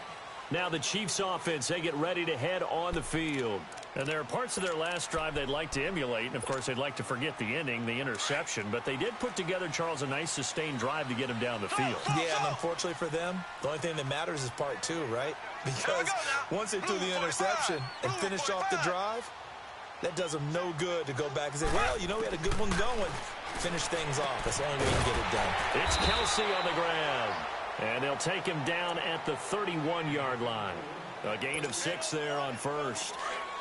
Now the Chiefs offense, they get ready to head on the field. And there are parts of their last drive they'd like to emulate. And, of course, they'd like to forget the inning, the interception. But they did put together, Charles, a nice sustained drive to get him down the field. Yeah, and unfortunately for them, the only thing that matters is part 2, right? Because once they threw the interception and finished off the drive, that does them no good to go back and say, well, you know, we had a good one going. Finish things off. That's the only way you can get it done. It's Kelsey on the ground. And they'll take him down at the 31-yard line. A gain of 6 there on 1st.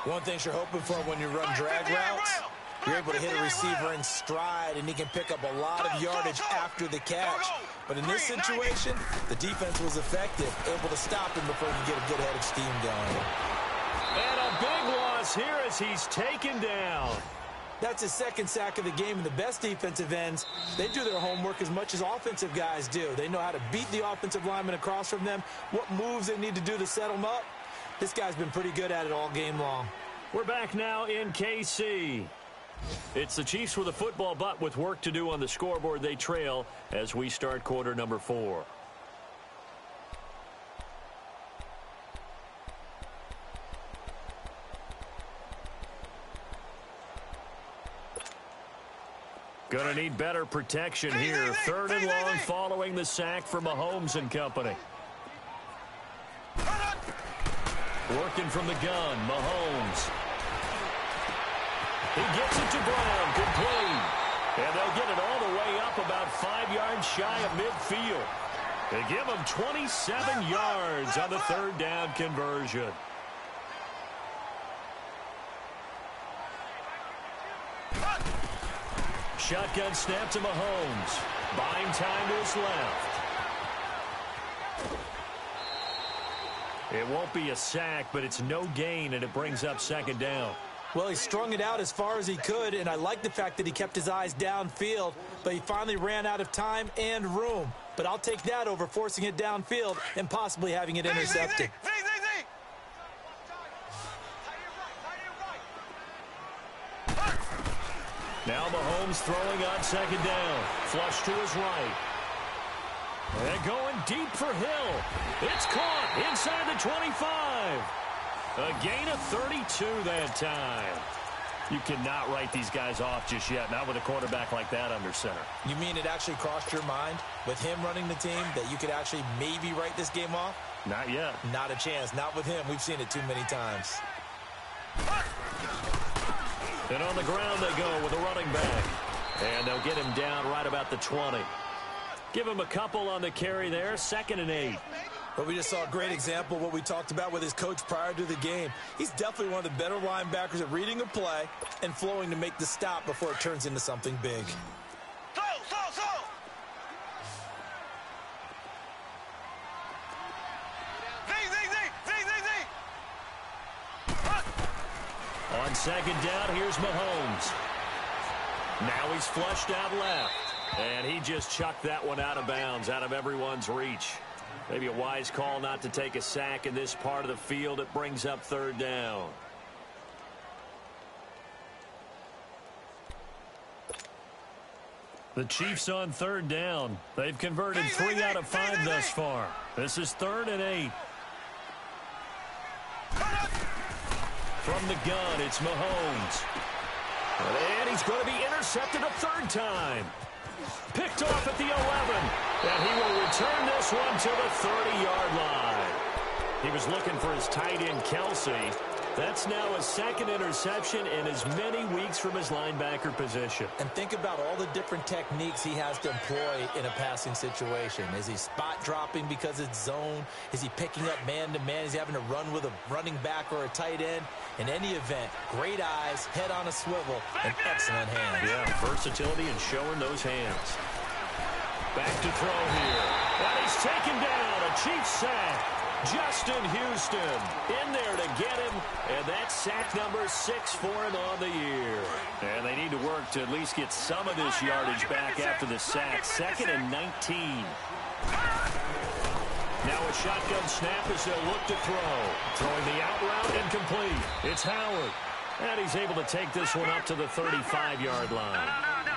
One thing you're hoping for when you run drag routes, you're able to hit a receiver in stride, and he can pick up a lot of yardage after the catch. But in this situation, the defense was effective, able to stop him before he could get a good head of steam going. And a big loss here as he's taken down. That's his 2nd sack of the game, and the best defensive ends, they do their homework as much as offensive guys do. They know how to beat the offensive lineman across from them, what moves they need to do to set them up. This guy's been pretty good at it all game long. We're back now in KC. It's the Chiefs with a football, but with work to do on the scoreboard. They trail as we start quarter number 4. Gonna need better protection here. 3rd and long following the sack from Mahomes and company. Working from the gun, Mahomes. He gets it to Brown, complete. And they'll get it all the way up about 5 yards shy of midfield. They give him 27 yards on the 3rd down conversion. Shotgun snap to Mahomes. Buying time to his left. It won't be a sack, but it's no gain, and it brings up 2nd down. Well, he strung it out as far as he could, and I like the fact that he kept his eyes downfield, but he finally ran out of time and room. But I'll take that over forcing it downfield and possibly having it intercepted. Now Mahomes throwing on 2nd down. Flush to his right. And going deep for Hill. It's caught inside the 25. A gain of 32 that time. You cannot write these guys off just yet, not with a quarterback like that under center. You mean it actually crossed your mind with him running the team that you could actually maybe write this game off? Not yet. Not a chance. Not with him. We've seen it too many times. And on the ground they go with a running back. And they'll get him down right about the 20. Give him a couple on the carry there. 2nd and 8. But we just saw a great example of what we talked about with his coach prior to the game. He's definitely one of the better linebackers at reading a play and flowing to make the stop before it turns into something big. On 2nd down, here's Mahomes. Now he's flushed out left. And he just chucked that one out of bounds, out of everyone's reach. Maybe a wise call not to take a sack in this part of the field. It brings up 3rd down. The Chiefs on 3rd down. They've converted 3 out of 5 thus far. This is 3rd and 8. From the gun, it's Mahomes. And he's going to be intercepted a 3rd time. Picked off at the 11. And he will return this one to the 30-yard line. He was looking for his tight end, Kelsey. That's now his 2nd interception in as many weeks from his linebacker position. And think about all the different techniques he has to employ in a passing situation. Is he spot dropping because it's zone? Is he picking up man-to-man? Is he having to run with a running back or a tight end? In any event, great eyes, head on a swivel, and excellent hands. Yeah, versatility and showing those hands. Back to throw here. And he's taken down. A Chiefs sack. Justin Houston in there to get him, and that's sack number 6 for him on the year. And they need to work to at least get some of this yardage back after the sack. 2nd and 19. Now a shotgun snap as they'll look to throw. Throwing the out route incomplete. It's Howard. And he's able to take this one up to the 35-yard line.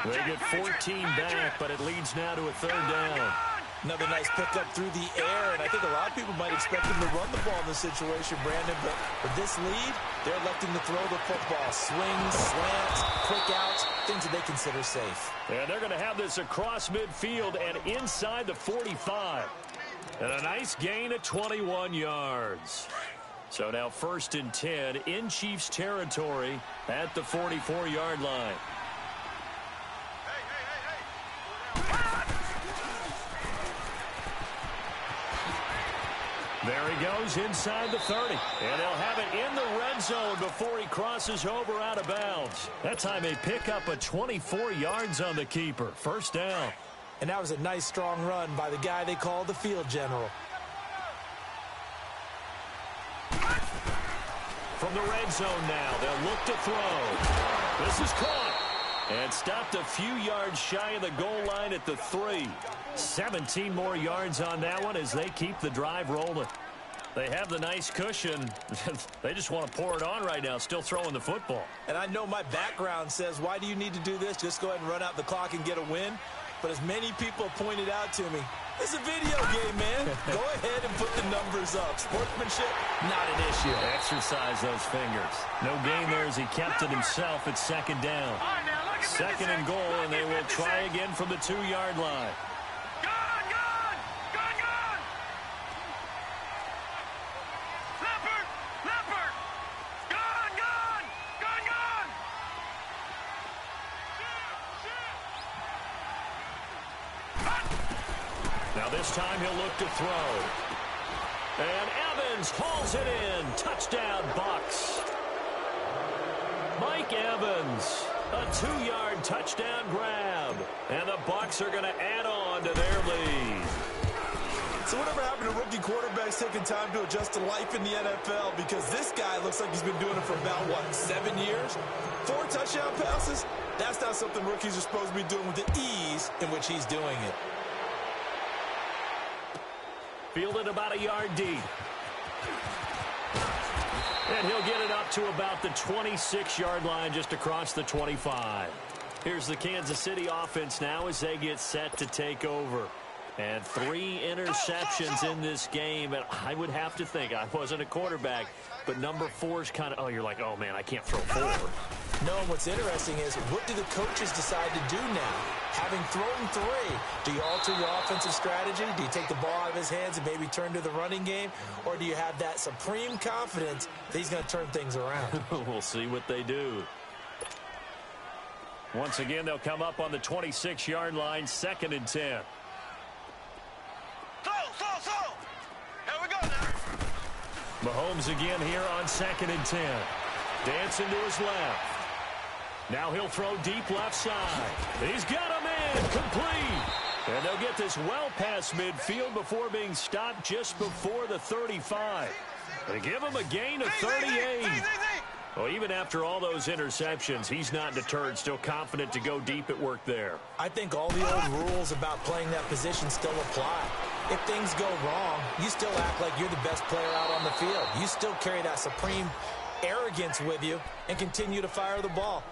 They get 14 back, but it leads now to a 3rd down. Another nice pickup through the air, and I think a lot of people might expect him to run the ball in this situation, Brandon, but with this lead, they're electing to throw the football. Swings, slants, quick outs, things that they consider safe. And they're going to have this across midfield and inside the 45. And a nice gain of 21 yards. So now 1st and 10 in Chiefs territory at the 44-yard line. There he goes inside the 30. And they'll have it in the red zone before he crosses over out of bounds. That time they pick up a 24 yards on the keeper. 1st down. And that was a nice, strong run by the guy they call the field general. From the red zone now, they'll look to throw. This is caught. And stopped a few yards shy of the goal line at the 3. 17 more yards on that one as they keep the drive rolling. They have the nice cushion. They just want to pour it on right now, still throwing the football. And I know my background says, why do you need to do this? Just go ahead and run out the clock and get a win. But as many people pointed out to me, it's a video game, man. Go ahead and put the numbers up. Sportsmanship, not an issue. Exercise those fingers. No gain there as he kept it himself at second down. Second and goal, and they will try again from the 2-yard line. Now this time he'll look to throw. And Evans hauls it in. Touchdown, Bucs. Mike Evans, a 2-yard touchdown grab. And the Bucs are going to add on to their lead. So whatever happened to rookie quarterbacks taking time to adjust to life in the NFL? Because this guy looks like he's been doing it for about, 7 years? 4 touchdown passes? That's not something rookies are supposed to be doing with the ease in which he's doing it. Fielded about a yard deep. And he'll get it up to about the 26-yard line, just across the 25. Here's the Kansas City offense now as they get set to take over. And 3 interceptions in this game. And I would have to think, I wasn't a quarterback, but number 4 is kind of, you're like, oh, man, I can't throw 4. No, and what's interesting is, what do the coaches decide to do now? Having thrown 3, do you alter your offensive strategy? Do you take the ball out of his hands and maybe turn to the running game? Or do you have that supreme confidence that he's going to turn things around? We'll see what they do. Once again, they'll come up on the 26-yard line, 2nd and 10. Here we go now. Mahomes again here on 2nd and 10. Dancing to his left. Now he'll throw deep left side. He's got him in. Complete. And they'll get this well past midfield before being stopped just before the 35. They give him a gain of 38. Well, even after all those interceptions, he's not deterred, still confident to go deep at work there. I think all the old rules about playing that position still apply. If things go wrong, you still act like you're the best player out on the field. You still carry that supreme arrogance with you and continue to fire the ball.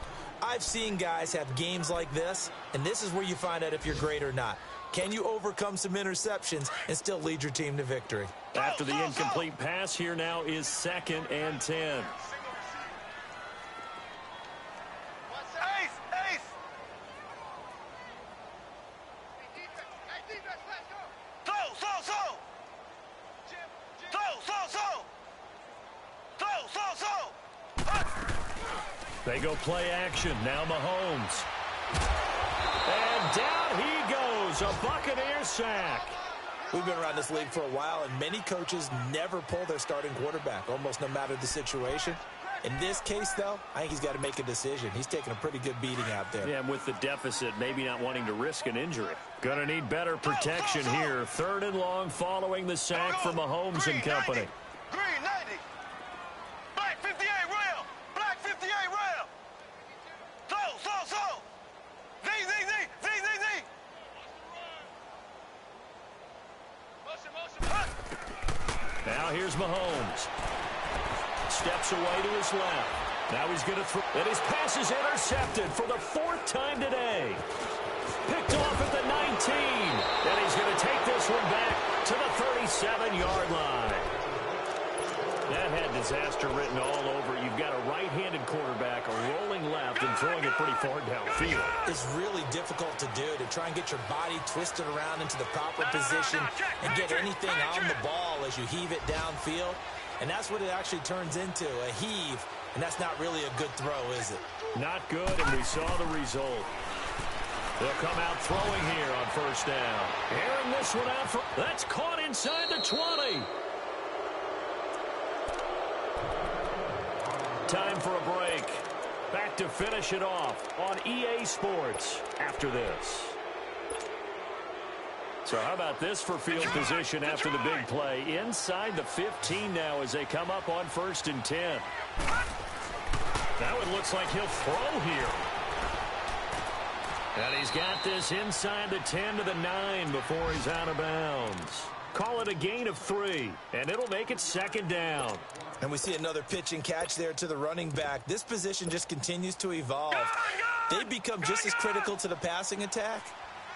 I've seen guys have games like this, and this is where you find out if you're great or not. Can you overcome some interceptions and still lead your team to victory? After the incomplete pass, here now is 2nd and 10. They go play action. Now Mahomes. And down he goes. A Buccaneer sack. We've been around this league for a while, and many coaches never pull their starting quarterback, almost no matter the situation. In this case, though, I think he's got to make a decision. He's taking a pretty good beating out there. Yeah, and with the deficit, maybe not wanting to risk an injury. Gonna need better protection here. 3rd and long following the sack for Mahomes and company. Green 90. Black 58 rail. Black 58 rail. So. Z. Now here's Mahomes. Steps away to his left. Now he's going to throw. And his pass is intercepted for the 4th time today. Picked off at the 19. And he's going to take this one back to the 37-yard line. That had disaster written all over. You've got a right-handed quarterback, a rolling left, and throwing it pretty far downfield. It's really difficult to do, to try and get your body twisted around into the proper position and get anything on the ball as you heave it downfield. And that's what it actually turns into, a heave. And that's not really a good throw, is it? Not good, and we saw the result. They'll come out throwing here on 1st down. Airing this one out. That's caught inside the 20. Time for a break. Back to finish it off on EA Sports after this. So how about this for field position after the big play? Inside the 15 now as they come up on 1st and 10. Now it looks like he'll throw here. And he's got this inside the 10 to the 9 before he's out of bounds. Call it a gain of 3, and it'll make it 2nd down. And we see another pitch and catch there to the running back. This position just continues to evolve. They become just as critical to the passing attack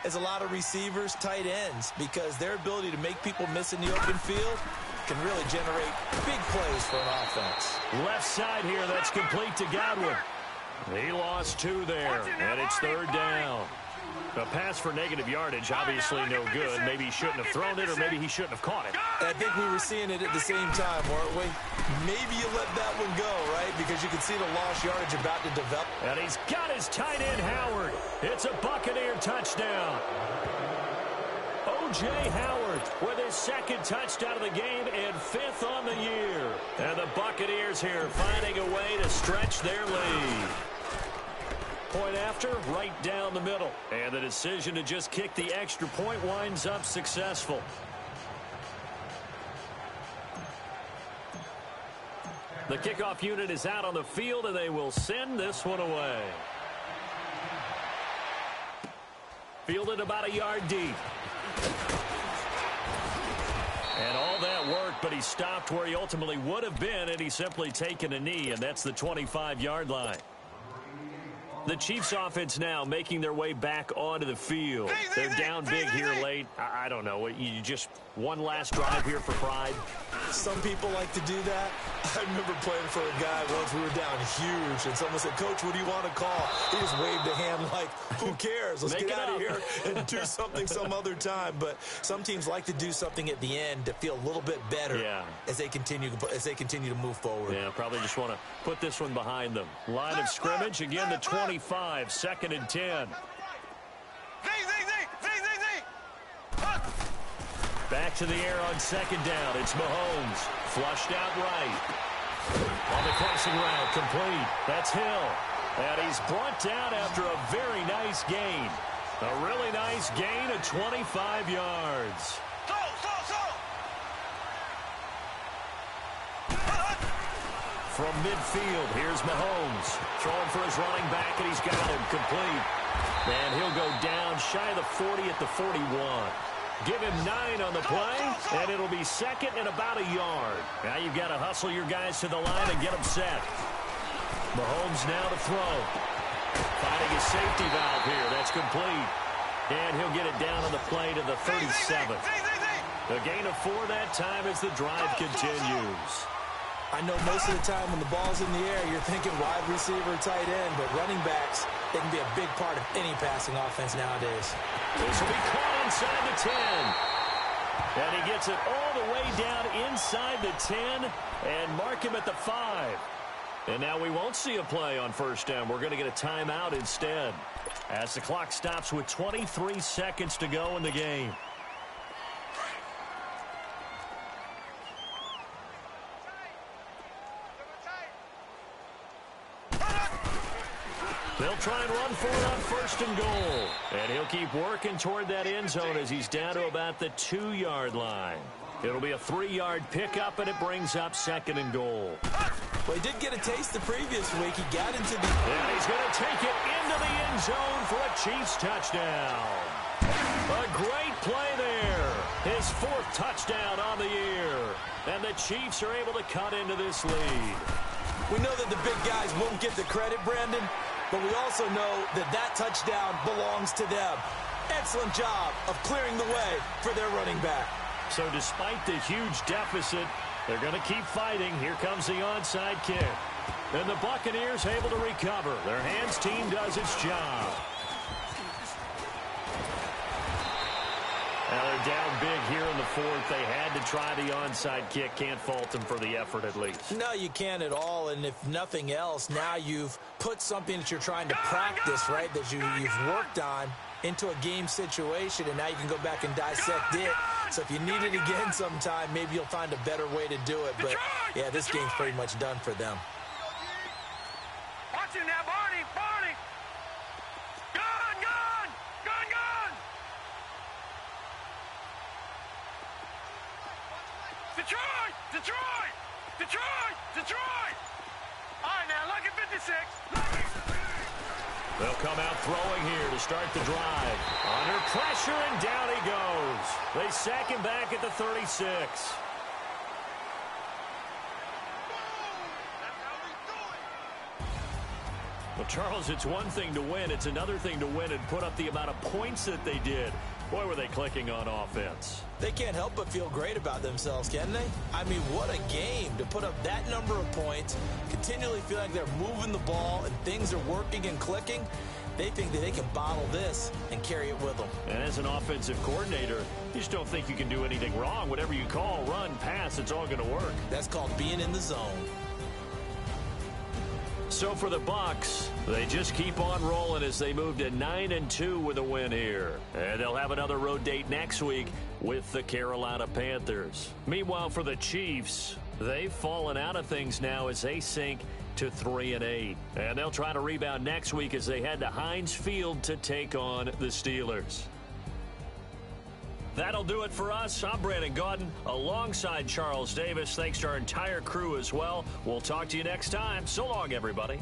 as a lot of receivers, tight ends, because their ability to make people miss in the open field can really generate big plays for an offense. Left side here, that's complete to Godwin. He lost 2 there, and it's 3rd down. A pass for negative yardage, obviously no good. Maybe he shouldn't have thrown it, or maybe he shouldn't have caught it. I think we were seeing it at the same time, weren't we? Maybe you let that one go, right? Because you can see the lost yardage about to develop. And he's got his tight end, Howard. It's a Buccaneer touchdown. O.J. Howard with his 2nd touchdown of the game and 5th on the year. And the Buccaneers here finding a way to stretch their lead. Point after, right down the middle. And the decision to just kick the extra point winds up successful. The kickoff unit is out on the field, and they will send this one away. Fielded about a yard deep. And all that work, but he stopped where he ultimately would have been, and he's simply taken a knee, and that's the 25-yard line. The Chiefs offense now making their way back onto the field. They're down big here late. I don't know. You just one last drive here for pride. Some people like to do that. I remember playing for a guy once. We were down huge, and someone said, "Coach, what do you want to call?" He just waved a hand like, who cares? Let's get out of here and do something some other time. But some teams like to do something at the end to feel a little bit better as they continue to move forward. Yeah, probably just want to put this one behind them. Line of scrimmage, again, the 25, 2nd and 10. Back to the air on 2nd down. It's Mahomes. Flushed out right. On the crossing route, complete. That's Hill. And he's brought down after a very nice gain. A really nice gain of 25 yards. From midfield, here's Mahomes. Throwing for his running back, and he's got him complete. And he'll go down shy of the 40 at the 41. Give him 9 on the play, and it'll be 2nd and about a yard. Now you've got to hustle your guys to the line and get them set. Mahomes now to throw. Finding his safety valve here. That's complete. And he'll get it down on the play to the 37. A gain of 4 that time as the drive continues. I know most of the time when the ball's in the air, you're thinking wide receiver, tight end, but running backs, they can be a big part of any passing offense nowadays. This will be caught inside the 10. And he gets it all the way down inside the 10 and mark him at the 5. And now we won't see a play on 1st down. We're going to get a timeout instead as the clock stops with 23 seconds to go in the game. They'll try and run for it on 1st and goal. And he'll keep working toward that end zone as he's down to about the 2-yard line. It'll be a 3-yard pickup, and it brings up 2nd and goal. Well, he did get a taste the previous week. He got into the... And he's going to take it into the end zone for a Chiefs touchdown. A great play there. His 4th touchdown on the year. And the Chiefs are able to cut into this lead. We know that the big guys won't get the credit, Brandon, but we also know that that touchdown belongs to them. Excellent job of clearing the way for their running back. So despite the huge deficit, they're going to keep fighting. Here comes the onside kick. And the Buccaneers able to recover. Their hands team does its job. Now they're down big here in the 4th. They had to try the onside kick. Can't fault them for the effort at least. No, you can't at all. And if nothing else, now you've put something that you're trying to practice, right, that you've worked on into a game situation, and now you can go back and dissect it. So if you need it again sometime, maybe you'll find a better way to do it. But, yeah, this game's pretty much done for them. Watch him now, Barney! Barney! Gone! Gone! Gone! Gone! Detroit! Detroit! Detroit! Detroit! All right, now, look at 56. They'll come out throwing here to start the drive. Under pressure, and down he goes. They sack him back at the 36. Well, Charles, it's one thing to win. It's another thing to win and put up the amount of points that they did. Boy, were they clicking on offense. They can't help but feel great about themselves, can they? I mean, what a game to put up that number of points, continually feel like they're moving the ball and things are working and clicking. They think that they can bottle this and carry it with them. And as an offensive coordinator, you just don't think you can do anything wrong. Whatever you call, run, pass, it's all going to work. That's called being in the zone. So for the Bucs, they just keep on rolling as they move to 9-2 with a win here. And they'll have another road date next week with the Carolina Panthers. Meanwhile, for the Chiefs, they've fallen out of things now as they sink to 3-8. And they'll try to rebound next week as they head to Heinz Field to take on the Steelers. That'll do it for us. I'm Brandon Gaudin alongside Charles Davis. Thanks to our entire crew as well. We'll talk to you next time. So long, everybody.